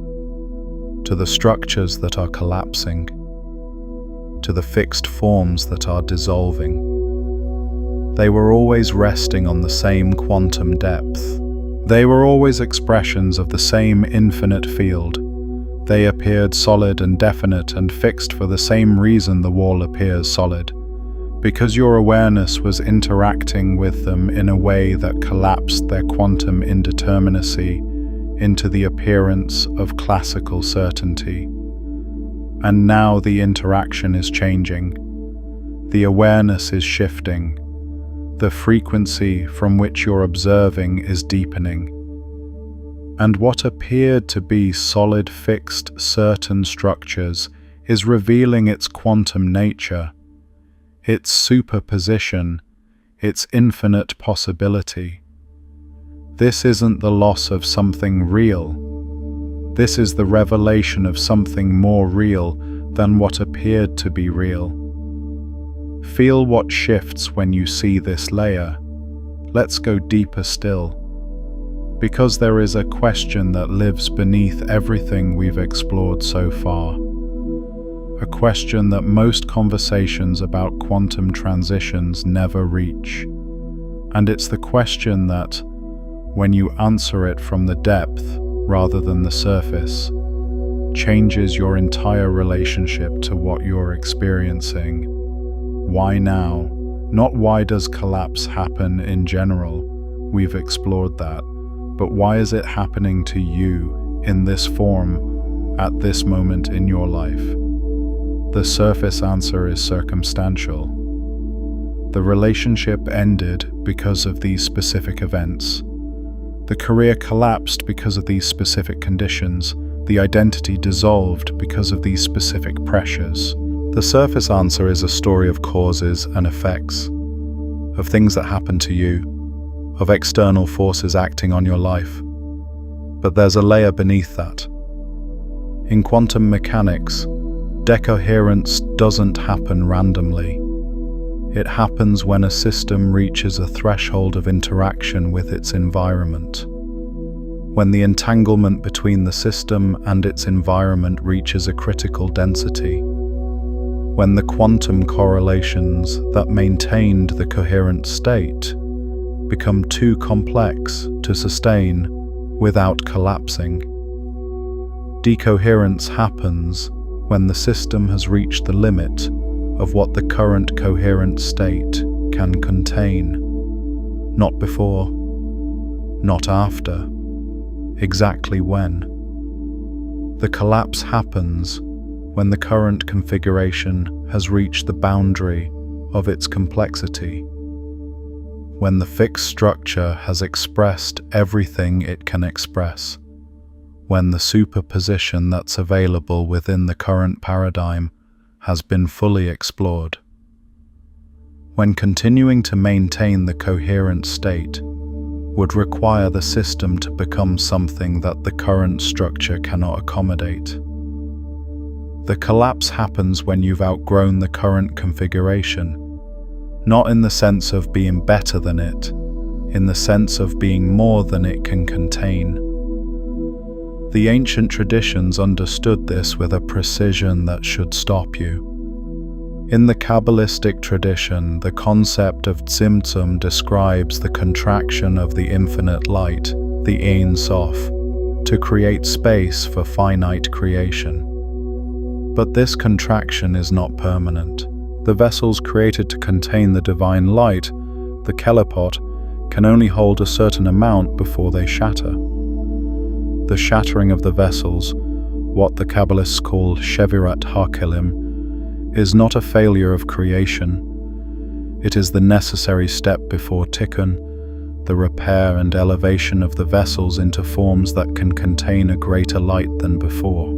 to the structures that are collapsing, to the fixed forms that are dissolving. They were always resting on the same quantum depth. They were always expressions of the same infinite field. They appeared solid and definite and fixed for the same reason the wall appears solid, because your awareness was interacting with them in a way that collapsed their quantum indeterminacy into the appearance of classical certainty. And now the interaction is changing. The awareness is shifting. The frequency from which you're observing is deepening. And what appeared to be solid, fixed, certain structures is revealing its quantum nature, its superposition, its infinite possibility. This isn't the loss of something real. This is the revelation of something more real than what appeared to be real. Feel what shifts when you see this layer. Let's go deeper still. Because there is a question that lives beneath everything we've explored so far. A question that most conversations about quantum transitions never reach. And it's the question that, when you answer it from the depth rather than the surface, changes your entire relationship to what you're experiencing. Why now? Not why does collapse happen in general, we've explored that, but why is it happening to you in this form at this moment in your life? The surface answer is circumstantial. The relationship ended because of these specific events. The career collapsed because of these specific conditions. The identity dissolved because of these specific pressures. The surface answer is a story of causes and effects, of things that happen to you, of external forces acting on your life. But there's a layer beneath that. In quantum mechanics, decoherence doesn't happen randomly. It happens when a system reaches a threshold of interaction with its environment. When the entanglement between the system and its environment reaches a critical density. When the quantum correlations that maintained the coherent state become too complex to sustain without collapsing. Decoherence happens when the system has reached the limit of what the current coherent state can contain. Not before, not after, exactly when. The collapse happens when the current configuration has reached the boundary of its complexity, when the fixed structure has expressed everything it can express, when the superposition that's available within the current paradigm has been fully explored. When continuing to maintain the coherent state would require the system to become something that the current structure cannot accommodate. The collapse happens when you've outgrown the current configuration, not in the sense of being better than it, in the sense of being more than it can contain. The ancient traditions understood this with a precision that should stop you. In the Kabbalistic tradition, the concept of Tzimtzum describes the contraction of the infinite light, the Ein Sof, to create space for finite creation. But this contraction is not permanent. The vessels created to contain the divine light, the kelipot, can only hold a certain amount before they shatter. The shattering of the vessels, what the Kabbalists call Shevirat HaKelim, is not a failure of creation. It is the necessary step before Tikkun, the repair and elevation of the vessels into forms that can contain a greater light than before.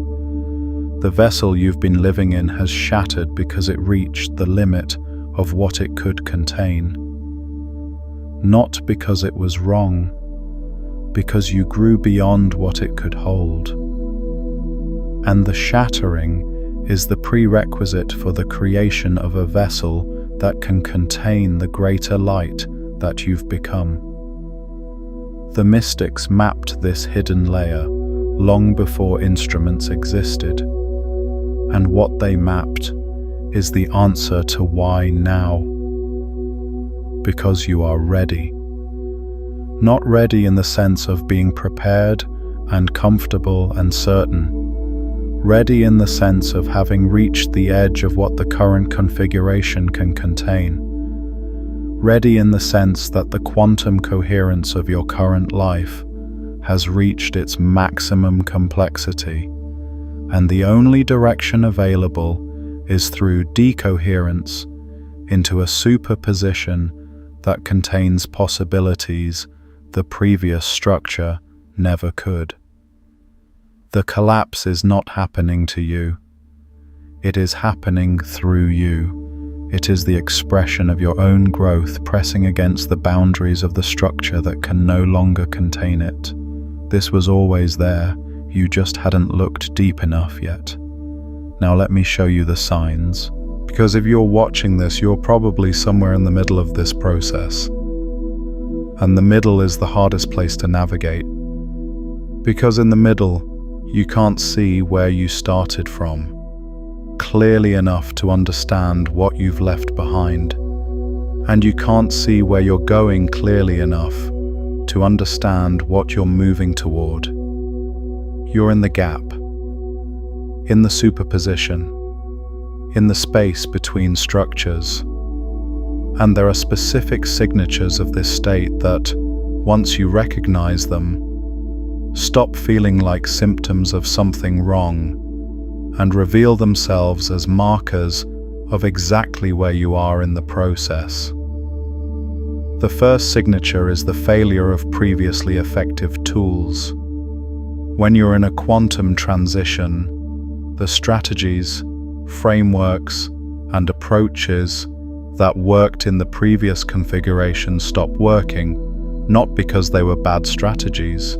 The vessel you've been living in has shattered because it reached the limit of what it could contain. Not because it was wrong, because you grew beyond what it could hold. And the shattering is the prerequisite for the creation of a vessel that can contain the greater light that you've become. The mystics mapped this hidden layer long before instruments existed, and what they mapped is the answer to why now. Because you are ready. Not ready in the sense of being prepared and comfortable and certain. Ready in the sense of having reached the edge of what the current configuration can contain. Ready in the sense that the quantum coherence of your current life has reached its maximum complexity, and the only direction available is through decoherence into a superposition that contains possibilities the previous structure never could. The collapse is not happening to you. It is happening through you. It is the expression of your own growth pressing against the boundaries of the structure that can no longer contain it. This was always there, you just hadn't looked deep enough yet. Now let me show you the signs. Because if you're watching this, you're probably somewhere in the middle of this process. And the middle is the hardest place to navigate. Because in the middle, you can't see where you started from clearly enough to understand what you've left behind. And you can't see where you're going clearly enough to understand what you're moving toward. You're in the gap, in the superposition, in the space between structures. And there are specific signatures of this state that, once you recognize them, stop feeling like symptoms of something wrong and reveal themselves as markers of exactly where you are in the process. The first signature is the failure of previously effective tools. When you're in a quantum transition, the strategies, frameworks, and approaches that worked in the previous configuration stop working, not because they were bad strategies,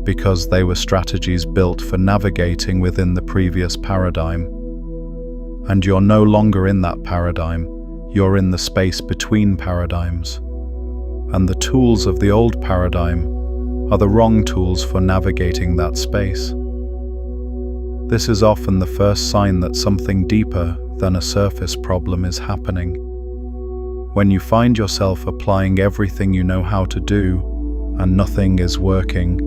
because they were strategies built for navigating within the previous paradigm. And you're no longer in that paradigm, you're in the space between paradigms. And the tools of the old paradigm are the wrong tools for navigating that space. This is often the first sign that something deeper than a surface problem is happening. When you find yourself applying everything you know how to do and nothing is working,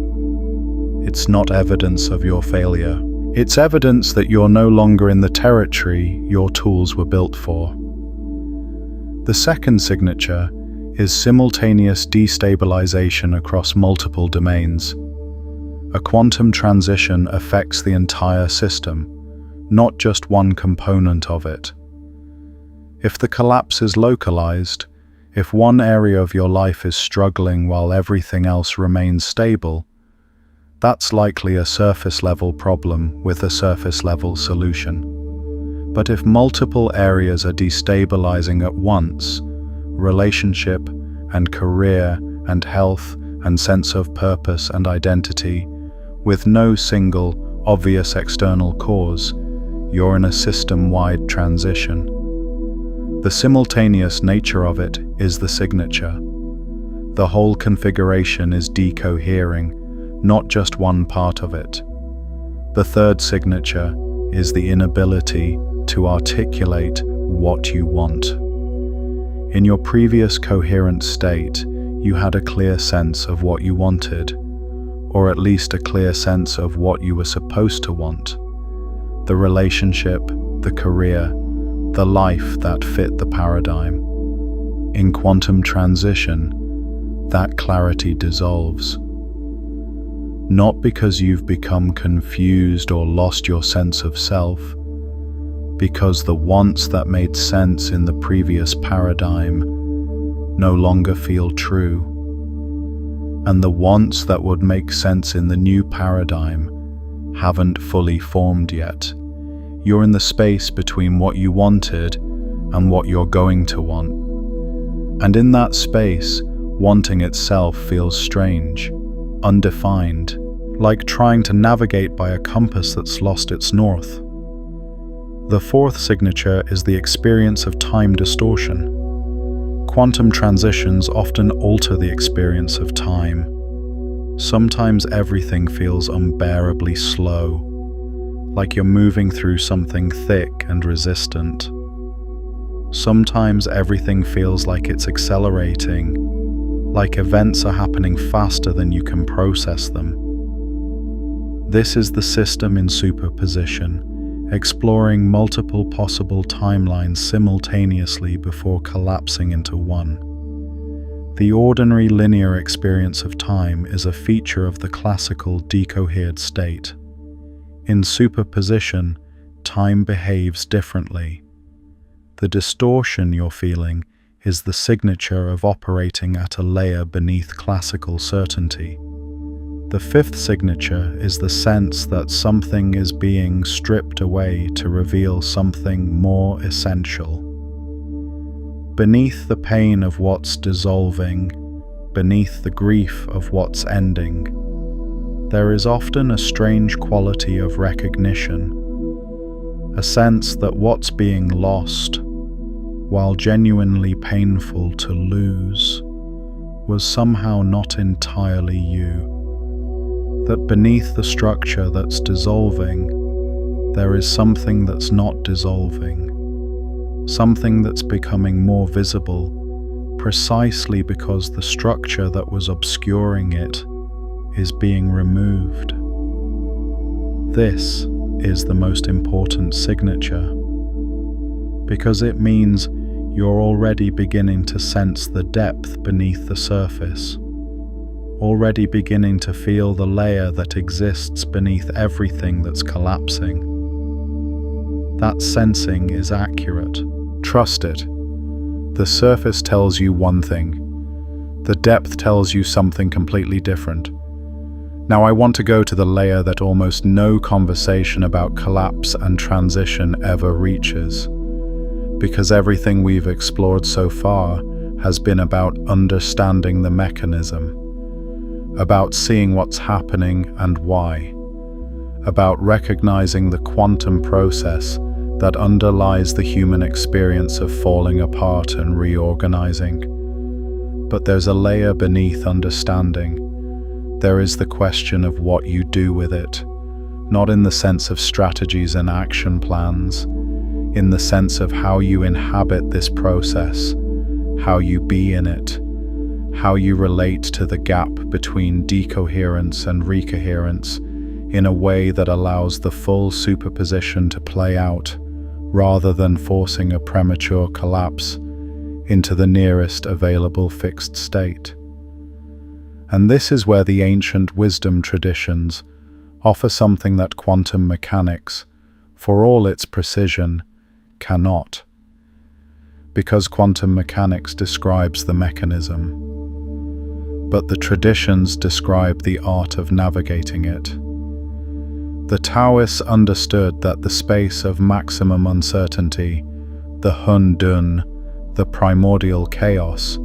it's not evidence of your failure. It's evidence that you're no longer in the territory your tools were built for. The second signature is simultaneous destabilization across multiple domains. A quantum transition affects the entire system, not just one component of it. If the collapse is localized, if one area of your life is struggling while everything else remains stable, that's likely a surface-level problem with a surface-level solution. But if multiple areas are destabilizing at once, relationship and career and health and sense of purpose and identity, with no single, obvious external cause, you're in a system-wide transition. The simultaneous nature of it is the signature. The whole configuration is decohering, not just one part of it. The third signature is the inability to articulate what you want. In your previous coherent state, you had a clear sense of what you wanted, or at least a clear sense of what you were supposed to want. The relationship, the career, the life that fit the paradigm. In quantum transition, that clarity dissolves. Not because you've become confused or lost your sense of self, because the wants that made sense in the previous paradigm no longer feel true, and the wants that would make sense in the new paradigm haven't fully formed yet. You're in the space between what you wanted and what you're going to want. And in that space, wanting itself feels strange, undefined, like trying to navigate by a compass that's lost its north. The fourth signature is the experience of time distortion. Quantum transitions often alter the experience of time. Sometimes everything feels unbearably slow, like you're moving through something thick and resistant. Sometimes everything feels like it's accelerating, like events are happening faster than you can process them. This is the system in superposition, exploring multiple possible timelines simultaneously before collapsing into one. The ordinary linear experience of time is a feature of the classical decohered state. In superposition, time behaves differently. The distortion you're feeling is the signature of operating at a layer beneath classical certainty. The fifth signature is the sense that something is being stripped away to reveal something more essential. Beneath the pain of what's dissolving, beneath the grief of what's ending, there is often a strange quality of recognition, a sense that what's being lost, while genuinely painful to lose, was somehow not entirely you. That beneath the structure that's dissolving, there is something that's not dissolving, something that's becoming more visible, precisely because the structure that was obscuring it is being removed. This is the most important signature, because it means you're already beginning to sense the depth beneath the surface, already beginning to feel the layer that exists beneath everything that's collapsing. That sensing is accurate. Trust it. The surface tells you one thing. The depth tells you something completely different. Now I want to go to the layer that almost no conversation about collapse and transition ever reaches, because everything we've explored so far has been about understanding the mechanism, about seeing what's happening and why, about recognizing the quantum process that underlies the human experience of falling apart and reorganizing. But there's a layer beneath understanding. There is the question of what you do with it, not in the sense of strategies and action plans, in the sense of how you inhabit this process, how you be in it, how you relate to the gap between decoherence and recoherence in a way that allows the full superposition to play out, rather than forcing a premature collapse into the nearest available fixed state. And this is where the ancient wisdom traditions offer something that quantum mechanics, for all its precision, cannot. Because quantum mechanics describes the mechanism, but the traditions describe the art of navigating it. The Taoists understood that the space of maximum uncertainty, the Hun Dun, the primordial chaos,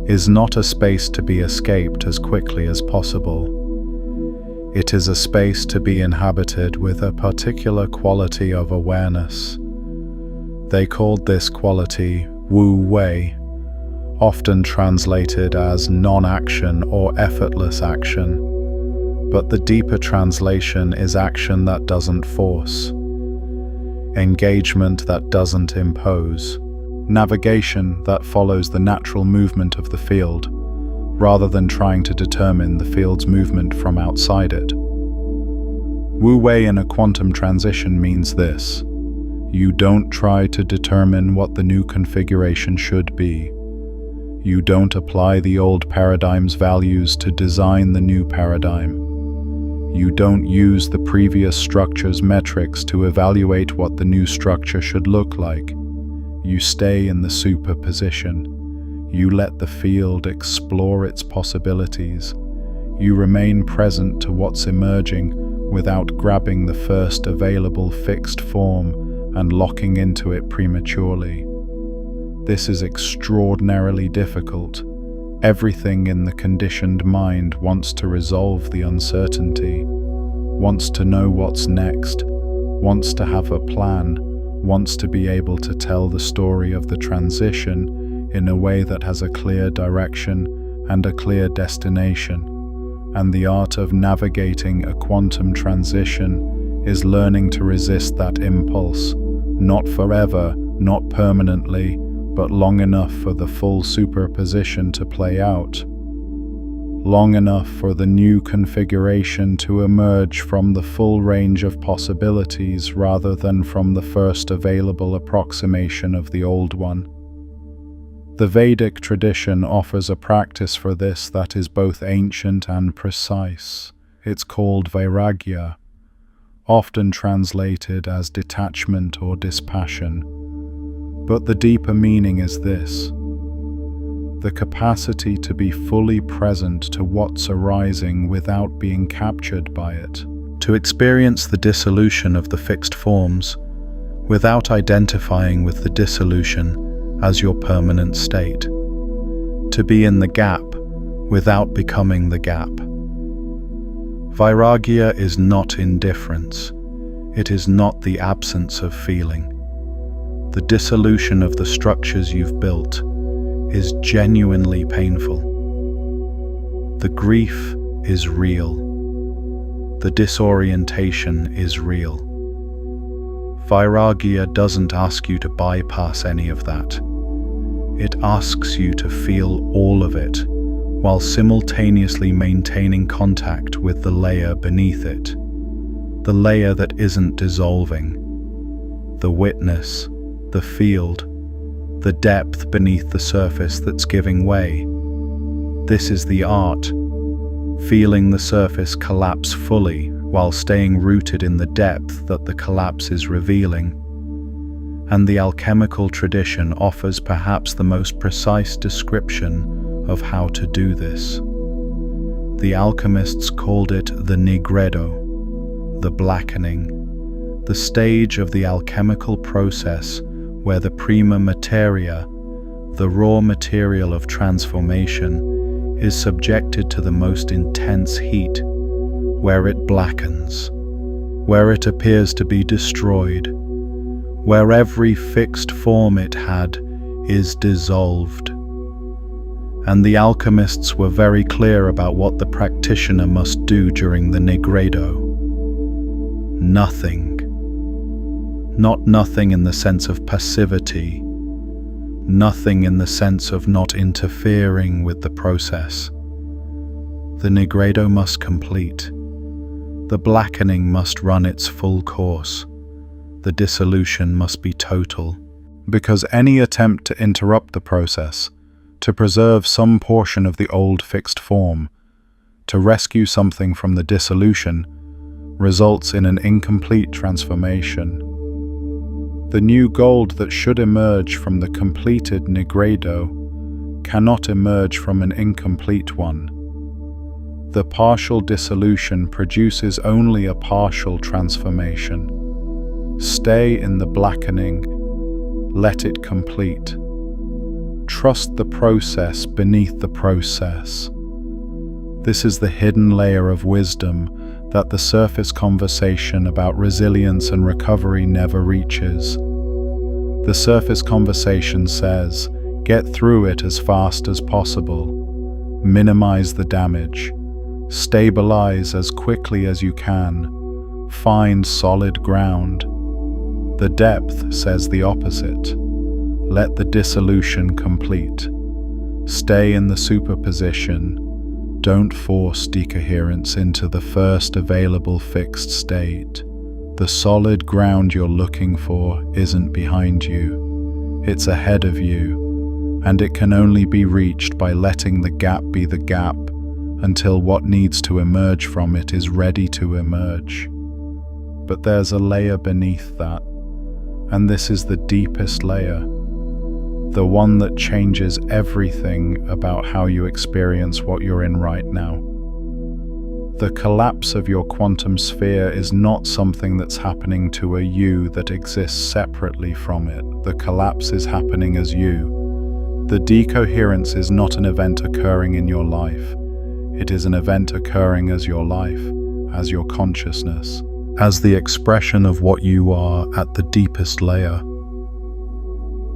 is not a space to be escaped as quickly as possible. It is a space to be inhabited with a particular quality of awareness. They called this quality Wu Wei, often translated as non-action or effortless action, but the deeper translation is action that doesn't force, engagement that doesn't impose, navigation that follows the natural movement of the field, rather than trying to determine the field's movement from outside it. Wu Wei in a quantum transition means this: you don't try to determine what the new configuration should be. You don't apply the old paradigm's values to design the new paradigm. You don't use the previous structure's metrics to evaluate what the new structure should look like. You stay in the superposition. You let the field explore its possibilities. You remain present to what's emerging without grabbing the first available fixed form and locking into it prematurely. This is extraordinarily difficult, Everything in the conditioned mind wants to resolve the uncertainty, wants to know what's next, wants to have a plan, wants to be able to tell the story of the transition in a way that has a clear direction and a clear destination. And the art of navigating a quantum transition is learning to resist that impulse, not forever, not permanently, but long enough for the full superposition to play out, long enough for the new configuration to emerge from the full range of possibilities rather than from the first available approximation of the old one. The Vedic tradition offers a practice for this that is both ancient and precise. It's called vairagya, often translated as detachment or dispassion. But the deeper meaning is this: the capacity to be fully present to what's arising without being captured by it, to experience the dissolution of the fixed forms without identifying with the dissolution as your permanent state, to be in the gap without becoming the gap. Vairagya is not indifference. It is not the absence of feeling. The dissolution of the structures you've built is genuinely painful. The grief is real. The disorientation is real. Vairagya doesn't ask you to bypass any of that. It asks you to feel all of it, while simultaneously maintaining contact with the layer beneath it, the layer that isn't dissolving, the witness, the field, the depth beneath the surface that's giving way. This is the art, feeling the surface collapse fully while staying rooted in the depth that the collapse is revealing. And the alchemical tradition offers perhaps the most precise description of how to do this. The alchemists called it the nigredo, the blackening, the stage of the alchemical process where the prima materia, the raw material of transformation, is subjected to the most intense heat, where it blackens, where it appears to be destroyed, where every fixed form it had is dissolved. And the alchemists were very clear about what the practitioner must do during the nigredo. Nothing. Not nothing in the sense of passivity, nothing in the sense of not interfering with the process. The nigredo must complete. The blackening must run its full course. The dissolution must be total. Because any attempt to interrupt the process, to preserve some portion of the old fixed form, to rescue something from the dissolution, results in an incomplete transformation. The new gold that should emerge from the completed nigredo cannot emerge from an incomplete one. The partial dissolution produces only a partial transformation. Stay in the blackening, let it complete. Trust the process beneath the process. This is the hidden layer of wisdom that the surface conversation about resilience and recovery never reaches. The surface conversation says, get through it as fast as possible, minimize the damage, stabilize as quickly as you can, find solid ground. The depth says the opposite. Let the dissolution complete. Stay in the superposition. Don't force decoherence into the first available fixed state. The solid ground you're looking for isn't behind you. It's ahead of you, and it can only be reached by letting the gap be the gap until what needs to emerge from it is ready to emerge. But there's a layer beneath that, and this is the deepest layer, the one that changes everything about how you experience what you're in right now. The collapse of your quantum sphere is not something that's happening to a you that exists separately from it. The collapse is happening as you. The decoherence is not an event occurring in your life. It is an event occurring as your life, as your consciousness, as the expression of what you are at the deepest layer.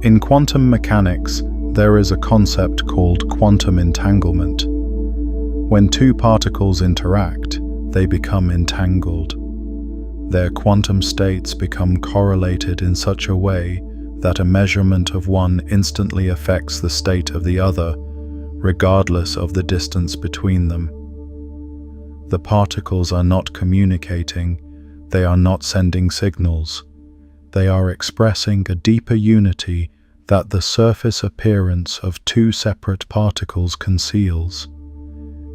In quantum mechanics, there is a concept called quantum entanglement. When two particles interact, they become entangled. Their quantum states become correlated in such a way that a measurement of one instantly affects the state of the other, regardless of the distance between them. The particles are not communicating, they are not sending signals. They are expressing a deeper unity that the surface appearance of two separate particles conceals.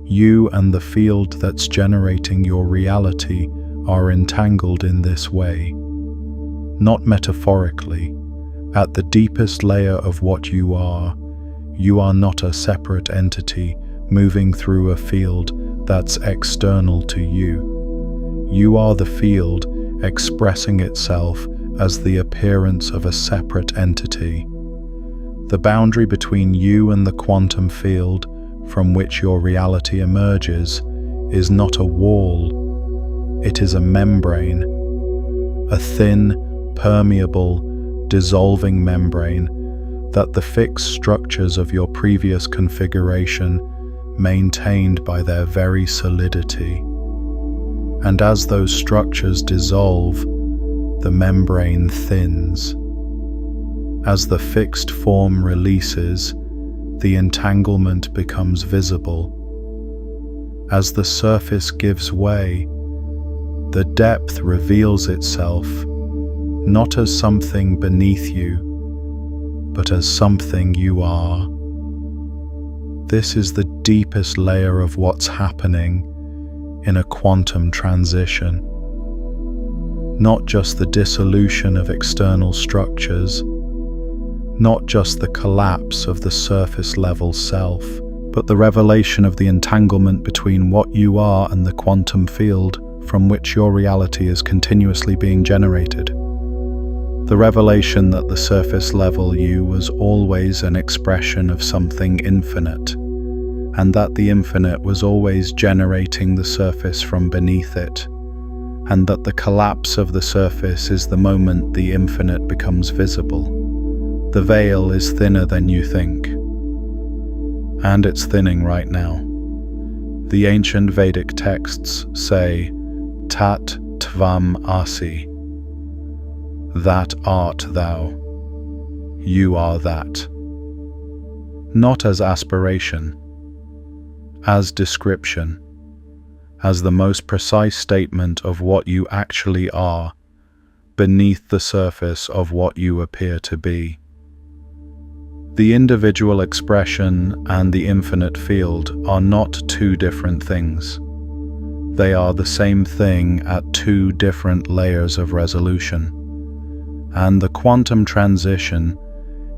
You and the field that's generating your reality are entangled in this way. Not metaphorically. At the deepest layer of what you are not a separate entity moving through a field that's external to you. You are the field expressing itself as the appearance of a separate entity. The boundary between you and the quantum field from which your reality emerges is not a wall, it is a membrane, a thin, permeable, dissolving membrane that the fixed structures of your previous configuration maintained by their very solidity. And as those structures dissolve, the membrane thins. As the fixed form releases, the entanglement becomes visible. As the surface gives way, the depth reveals itself, not as something beneath you, but as something you are. This is the deepest layer of what's happening in a quantum transition. Not just the dissolution of external structures, not just the collapse of the surface level self, but the revelation of the entanglement between what you are and the quantum field from which your reality is continuously being generated. The revelation that the surface level you was always an expression of something infinite, and that the infinite was always generating the surface from beneath it, and that the collapse of the surface is the moment the infinite becomes visible. The veil is thinner than you think, and it's thinning right now. The ancient Vedic texts say, Tat Tvam Asi, that art thou, you are that. Not as aspiration, as description, as the most precise statement of what you actually are, beneath the surface of what you appear to be. The individual expression and the infinite field are not two different things. They are the same thing at two different layers of resolution. And the quantum transition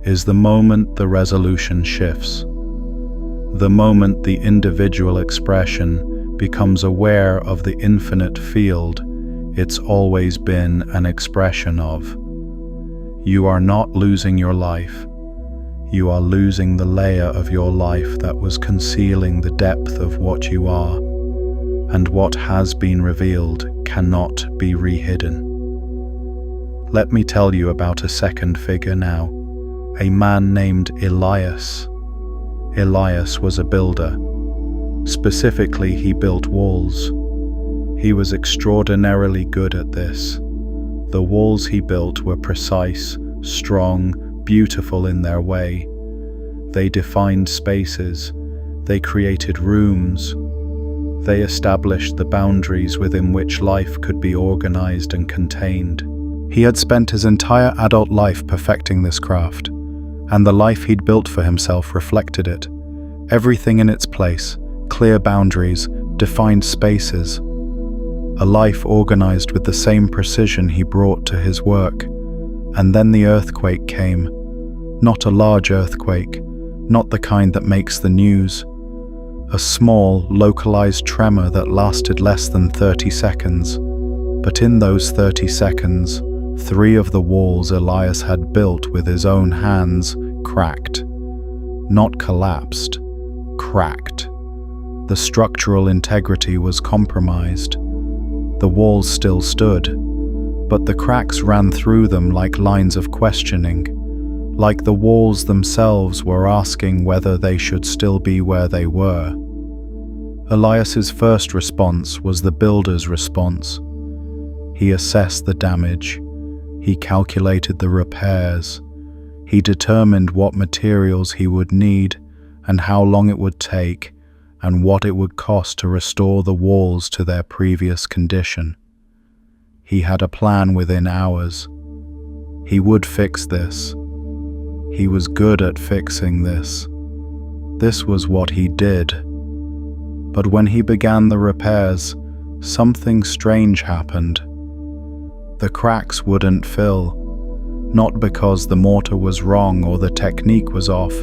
is the moment the resolution shifts, the moment the individual expression becomes aware of the infinite field it's always been an expression of. You are not losing your life. You are losing the layer of your life that was concealing the depth of what you are, and what has been revealed cannot be rehidden. Let me tell you about a second figure now, a man named Elias. Elias was a builder. Specifically, he built walls. He was extraordinarily good at this. The walls he built were precise, strong, beautiful in their way. They defined spaces. They created rooms. They established the boundaries within which life could be organized and contained. He had spent his entire adult life perfecting this craft, and the life he'd built for himself reflected it. Everything in its place, clear boundaries, defined spaces. A life organized with the same precision he brought to his work. And then the earthquake came. Not a large earthquake, not the kind that makes the news. A small, localized tremor that lasted less than 30 seconds. But in those 30 seconds, 3 of the walls Elias had built with his own hands cracked. Not collapsed, cracked. The structural integrity was compromised. The walls still stood, but the cracks ran through them like lines of questioning, like the walls themselves were asking whether they should still be where they were. Elias's first response was the builder's response. He assessed the damage, he calculated the repairs, he determined what materials he would need and how long it would take and what it would cost to restore the walls to their previous condition. He had a plan within hours. He would fix this. He was good at fixing this. This was what he did. But when he began the repairs, something strange happened. The cracks wouldn't fill, not because the mortar was wrong or the technique was off.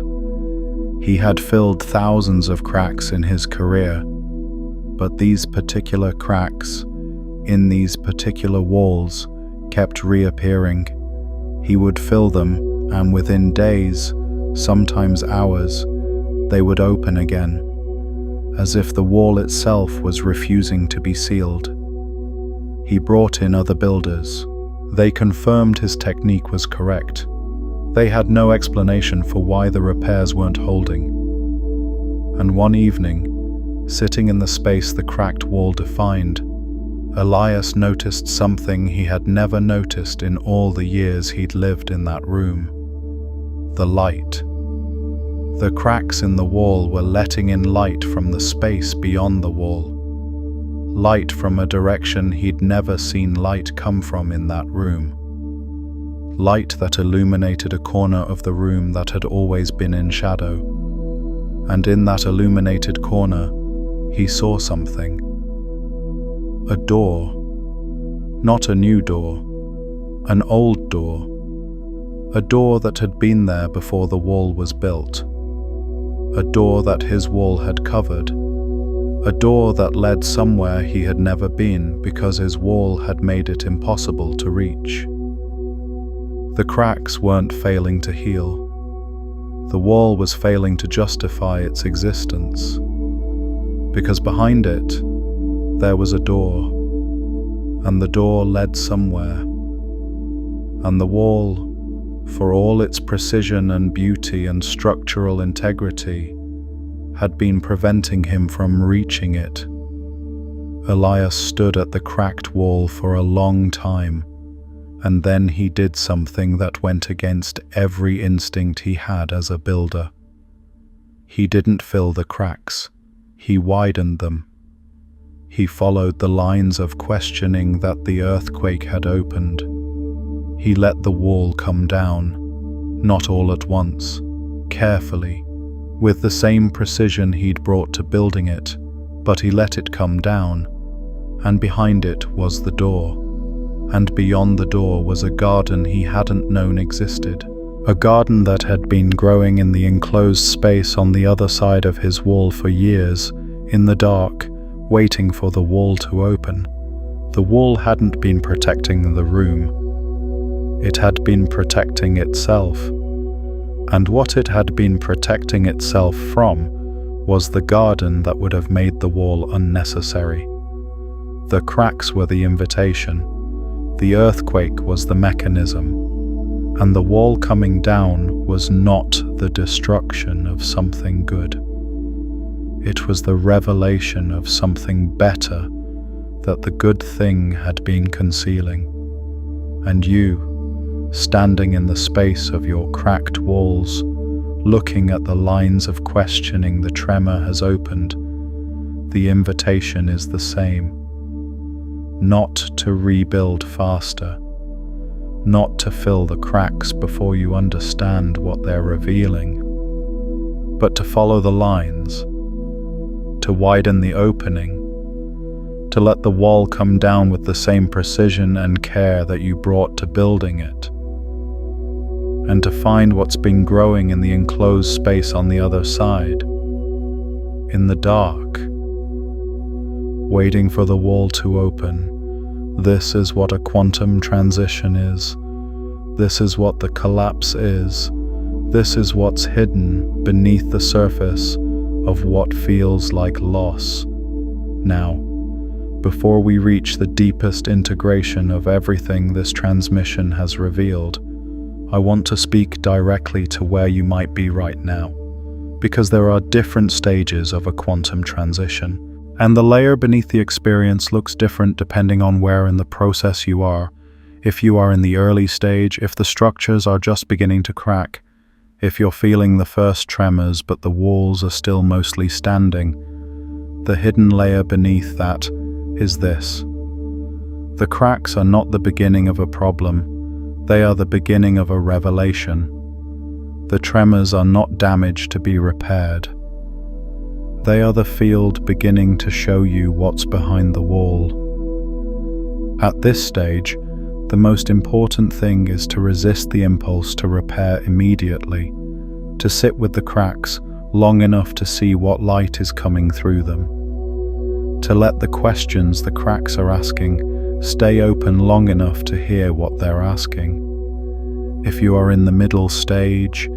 He had filled thousands of cracks in his career, but these particular cracks, in these particular walls, kept reappearing. He would fill them, and within days, sometimes hours, they would open again, as if the wall itself was refusing to be sealed. He brought in other builders. They confirmed his technique was correct. They had no explanation for why the repairs weren't holding. And one evening, sitting in the space the cracked wall defined, Elias noticed something he had never noticed in all the years he'd lived in that room. The light. The cracks in the wall were letting in light from the space beyond the wall. Light from a direction he'd never seen light come from in that room. Light that illuminated a corner of the room that had always been in shadow. And in that illuminated corner, he saw something. A door. Not a new door. An old door. A door that had been there before the wall was built. A door that his wall had covered. A door that led somewhere he had never been because his wall had made it impossible to reach. The cracks weren't failing to heal. The wall was failing to justify its existence. Because behind it, there was a door, and the door led somewhere. And the wall, for all its precision and beauty and structural integrity, had been preventing him from reaching it. Elias stood at the cracked wall for a long time, and then he did something that went against every instinct he had as a builder. He didn't fill the cracks, he widened them. He followed the lines of questioning that the earthquake had opened. He let the wall come down, not all at once, carefully, with the same precision he'd brought to building it, but he let it come down, and behind it was the door, and beyond the door was a garden he hadn't known existed, a garden that had been growing in the enclosed space on the other side of his wall for years, in the dark, waiting for the wall to open. The wall hadn't been protecting the room. It had been protecting itself. And what it had been protecting itself from was the garden that would have made the wall unnecessary. The cracks were the invitation, the earthquake was the mechanism, and the wall coming down was not the destruction of something good. It was the revelation of something better that the good thing had been concealing. And you, standing in the space of your cracked walls, looking at the lines of questioning the tremor has opened, the invitation is the same. Not to rebuild faster, not to fill the cracks before you understand what they're revealing, but to follow the lines, to widen the opening, to let the wall come down with the same precision and care that you brought to building it, and to find what's been growing in the enclosed space on the other side, in the dark, waiting for the wall to open. This is what a quantum transition is. This is what the collapse is. This is what's hidden beneath the surface of what feels like loss. Now, before we reach the deepest integration of everything this transmission has revealed, I want to speak directly to where you might be right now, because there are different stages of a quantum transition, and the layer beneath the experience looks different depending on where in the process you are. If you are in the early stage, if the structures are just beginning to crack, if you're feeling the first tremors but the walls are still mostly standing, the hidden layer beneath that is this. The cracks are not the beginning of a problem, they are the beginning of a revelation. The tremors are not damage to be repaired. They are the field beginning to show you what's behind the wall. At this stage, the most important thing is to resist the impulse to repair immediately, to sit with the cracks long enough to see what light is coming through them, to let the questions the cracks are asking stay open long enough to hear what they're asking. If you are in the middle stage,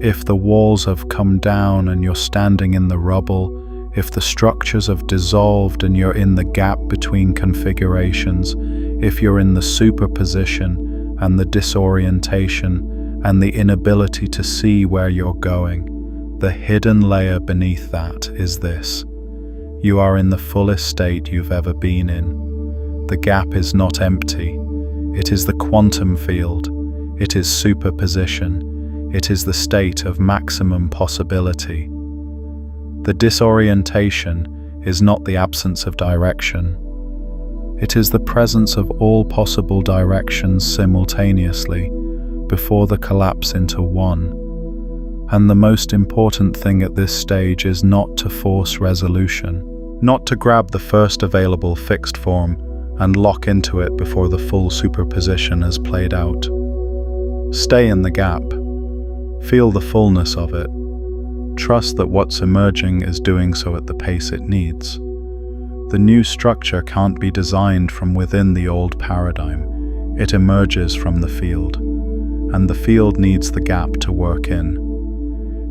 if the walls have come down and you're standing in the rubble, if the structures have dissolved and you're in the gap between configurations, if you're in the superposition and the disorientation and the inability to see where you're going, the hidden layer beneath that is this. You are in the fullest state you've ever been in. The gap is not empty. It is the quantum field. It is superposition. It is the state of maximum possibility. The disorientation is not the absence of direction. It is the presence of all possible directions simultaneously before the collapse into one. And the most important thing at this stage is not to force resolution, not to grab the first available fixed form and lock into it before the full superposition has played out. Stay in the gap. Feel the fullness of it. Trust that what's emerging is doing so at the pace it needs. The new structure can't be designed from within the old paradigm. It emerges from the field, and the field needs the gap to work in.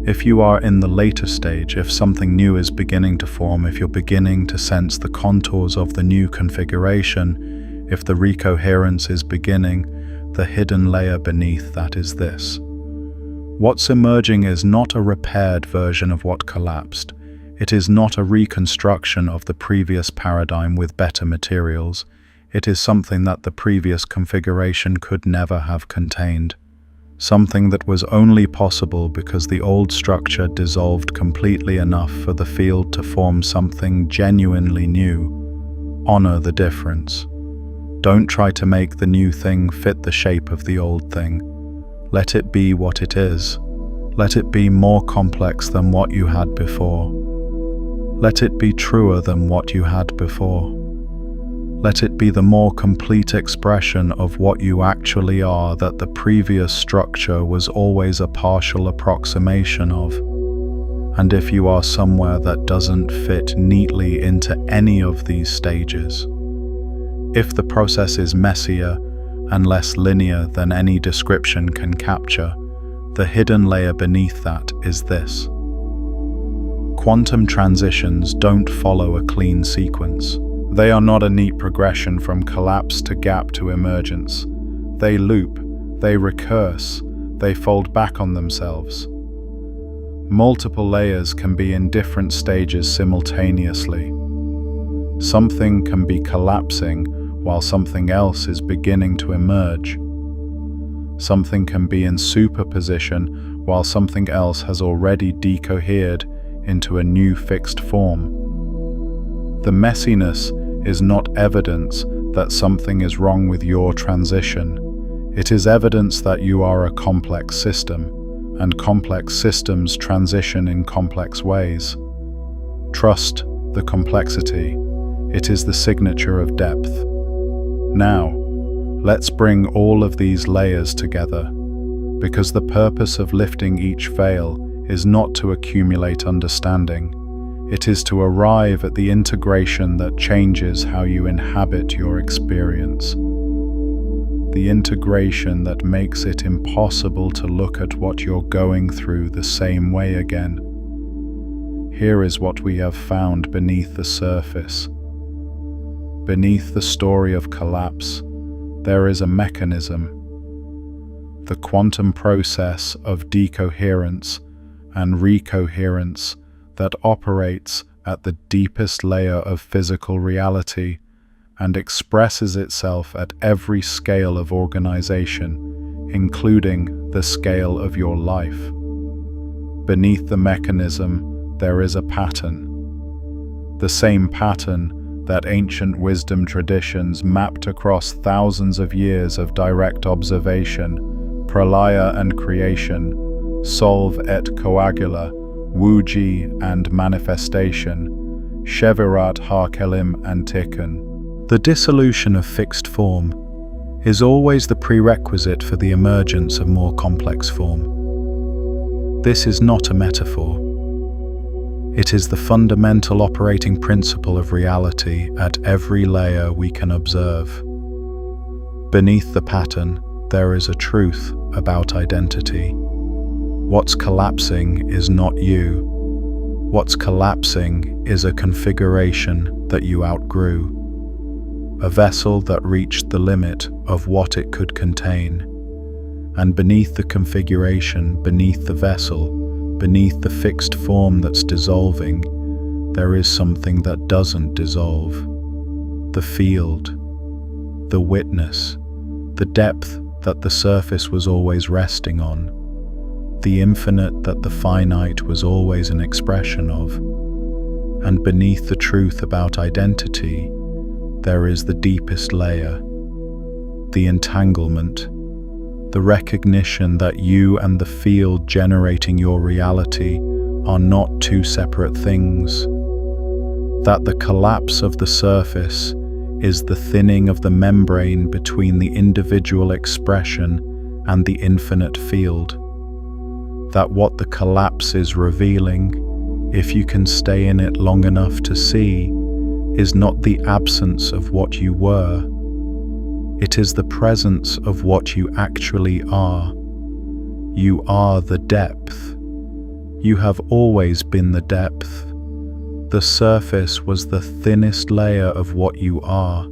If you are in the later stage, if something new is beginning to form, if you're beginning to sense the contours of the new configuration, if the recoherence is beginning, the hidden layer beneath that is this. What's emerging is not a repaired version of what collapsed. It is not a reconstruction of the previous paradigm with better materials. It is something that the previous configuration could never have contained. Something that was only possible because the old structure dissolved completely enough for the field to form something genuinely new. Honor the difference. Don't try to make the new thing fit the shape of the old thing. Let it be what it is. Let it be more complex than what you had before. Let it be truer than what you had before. Let it be the more complete expression of what you actually are that the previous structure was always a partial approximation of. And if you are somewhere that doesn't fit neatly into any of these stages, if the process is messier and less linear than any description can capture, the hidden layer beneath that is this. Quantum transitions don't follow a clean sequence. They are not a neat progression from collapse to gap to emergence. They loop, they recurse, they fold back on themselves. Multiple layers can be in different stages simultaneously. Something can be collapsing while something else is beginning to emerge. Something can be in superposition while something else has already decohered into a new fixed form. The messiness is not evidence that something is wrong with your transition. It is evidence that you are a complex system, and complex systems transition in complex ways. Trust the complexity. It is the signature of depth. Now, let's bring all of these layers together, because the purpose of lifting each veil is not to accumulate understanding. It is to arrive at the integration that changes how you inhabit your experience. the integration that makes it impossible to look at what you're going through the same way again. Here is what we have found beneath the surface. Beneath the story of collapse, there is a mechanism. The quantum process of decoherence and recoherence that operates at the deepest layer of physical reality and expresses itself at every scale of organization, including the scale of your life. Beneath the mechanism, there is a pattern. The same pattern that ancient wisdom traditions mapped across thousands of years of direct observation, pralaya and creation, solve et coagula, wuji and manifestation, shevirat ha kelim and tikkun. The dissolution of fixed form is always the prerequisite for the emergence of more complex form. This is not a metaphor. It is the fundamental operating principle of reality at every layer we can observe. Beneath the pattern, there is a truth about identity. What's collapsing is not you. What's collapsing is a configuration that you outgrew. A vessel that reached the limit of what it could contain. And beneath the configuration, beneath the vessel, beneath the fixed form that's dissolving, there is something that doesn't dissolve. The field, the witness, the depth that the surface was always resting on, the infinite that the finite was always an expression of. And beneath the truth about identity, there is the deepest layer, the entanglement, the recognition that you and the field generating your reality are not two separate things, that the collapse of the surface is the thinning of the membrane between the individual expression and the infinite field, that what the collapse is revealing, if you can stay in it long enough to see, is not the absence of what you were. It is the presence of what you actually are. You are the depth. You have always been the depth. The surface was the thinnest layer of what you are,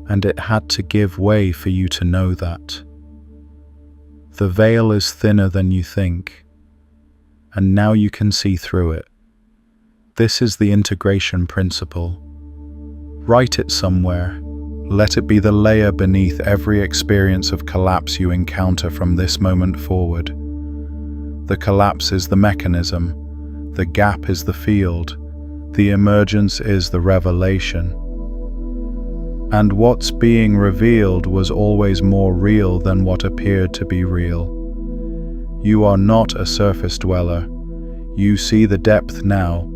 and it had to give way for you to know that. The veil is thinner than you think, and now you can see through it. This is the integration principle. Write it somewhere. Let it be the layer beneath every experience of collapse you encounter from this moment forward. The collapse is the mechanism. The gap is the field. The emergence is the revelation. And what's being revealed was always more real than what appeared to be real. You are not a surface dweller. You see the depth now.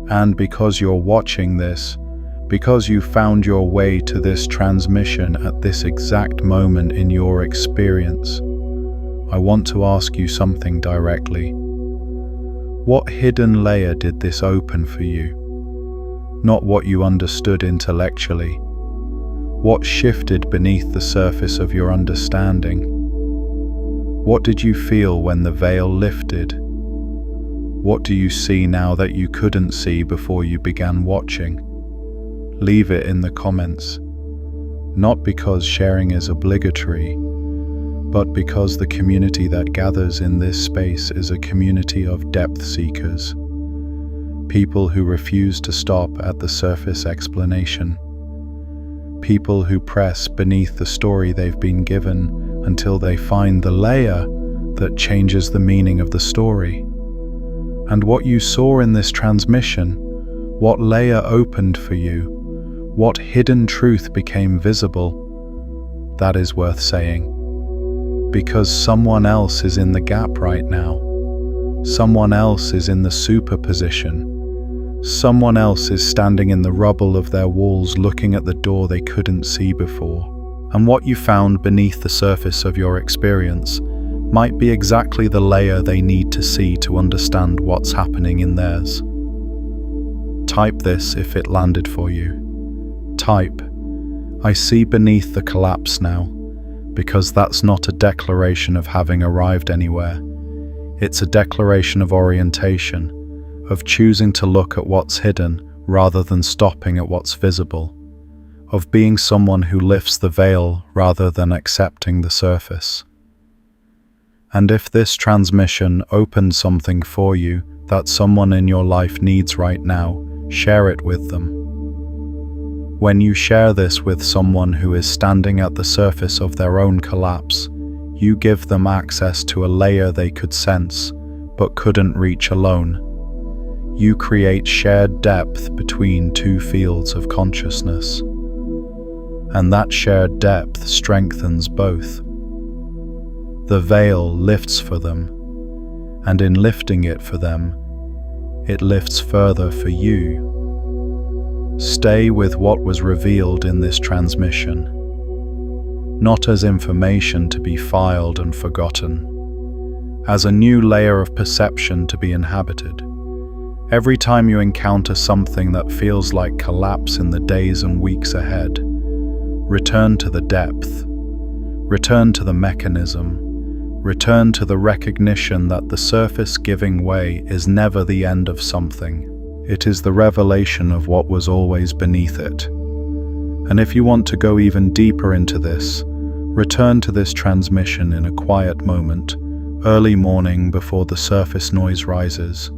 And because you're watching this, because you found your way to this transmission at this exact moment in your experience, I want to ask you something directly. What hidden layer did this open for you? Not what you understood intellectually. What shifted beneath the surface of your understanding? What did you feel when the veil lifted? What do you see now that you couldn't see before you began watching? Leave it in the comments. Not because sharing is obligatory, but because the community that gathers in this space is a community of depth seekers. People who refuse to stop at the surface explanation. People who press beneath the story they've been given until they find the layer that changes the meaning of the story. And what you saw in this transmission, what layer opened for you, what hidden truth became visible, that is worth saying. Because someone else is in the gap right now. Someone else is in the superposition. Someone else is standing in the rubble of their walls looking at the door they couldn't see before. And what you found beneath the surface of your experience might be exactly the layer they need to see to understand what's happening in theirs. Type this if it landed for you. Type, I see beneath the collapse now. because that's not a declaration of having arrived anywhere. It's a declaration of orientation, of choosing to look at what's hidden rather than stopping at what's visible, of being someone who lifts the veil rather than accepting the surface. And if this transmission opened something for you that someone in your life needs right now, share it with them. When you share this with someone who is standing at the surface of their own collapse, you give them access to a layer they could sense, but couldn't reach alone. You create shared depth between two fields of consciousness. And that shared depth strengthens both. The veil lifts for them, and in lifting it for them, it lifts further for you. Stay with what was revealed in this transmission, not as information to be filed and forgotten, as a new layer of perception to be inhabited. Every time you encounter something that feels like collapse in the days and weeks ahead, return to the depth, return to the mechanism, return to the recognition that the surface giving way is never the end of something. It is the revelation of what was always beneath it. And if you want to go even deeper into this, return to this transmission in a quiet moment, early morning before the surface noise rises,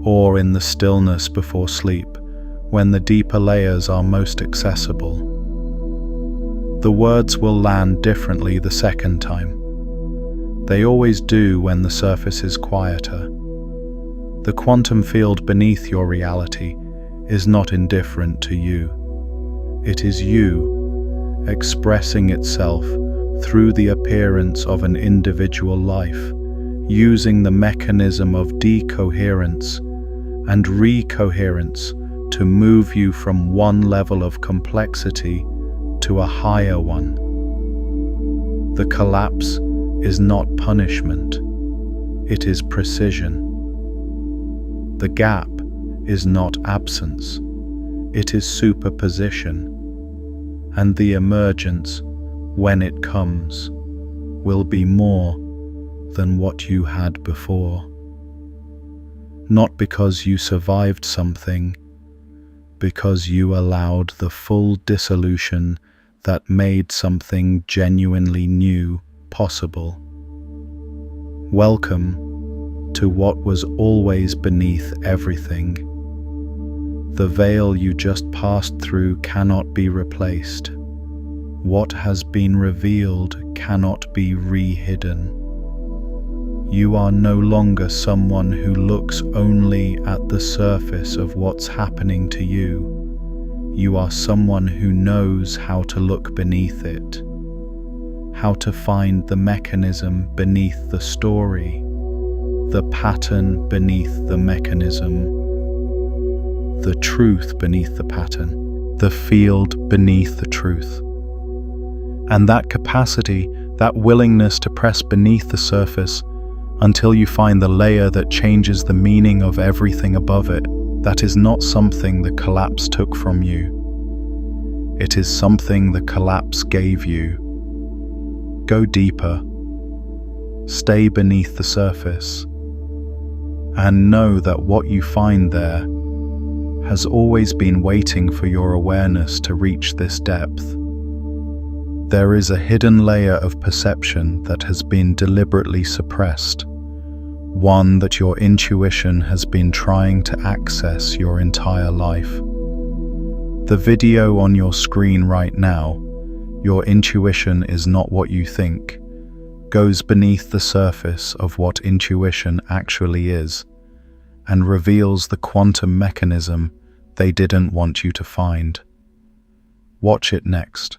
or in the stillness before sleep, when the deeper layers are most accessible. The words will land differently the second time. They always do when the surface is quieter. The quantum field beneath your reality is not indifferent to you. It is you, expressing itself through the appearance of an individual life, using the mechanism of decoherence and recoherence to move you from one level of complexity to a higher one. The collapse is not punishment, it is precision. The gap is not absence, it is superposition, and the emergence, when it comes, will be more than what you had before. Not because you survived something, because you allowed the full dissolution that made something genuinely new possible. Welcome to what was always beneath everything. The veil you just passed through cannot be replaced. What has been revealed cannot be re-hidden. You are no longer someone who looks only at the surface of what's happening to you. You are someone who knows how to look beneath it, how to find the mechanism beneath the story, the pattern beneath the mechanism, the truth beneath the pattern, the field beneath the truth. And that capacity, that willingness to press beneath the surface until you find the layer that changes the meaning of everything above it, that is not something the collapse took from you. It is something the collapse gave you. Go deeper. Stay beneath the surface. And know that what you find there has always been waiting for your awareness to reach this depth. There is a hidden layer of perception that has been deliberately suppressed, one that your intuition has been trying to access your entire life. The video on your screen right now, your intuition is not what you think, goes beneath the surface of what intuition actually is, and reveals the quantum mechanism they didn't want you to find. Watch it next.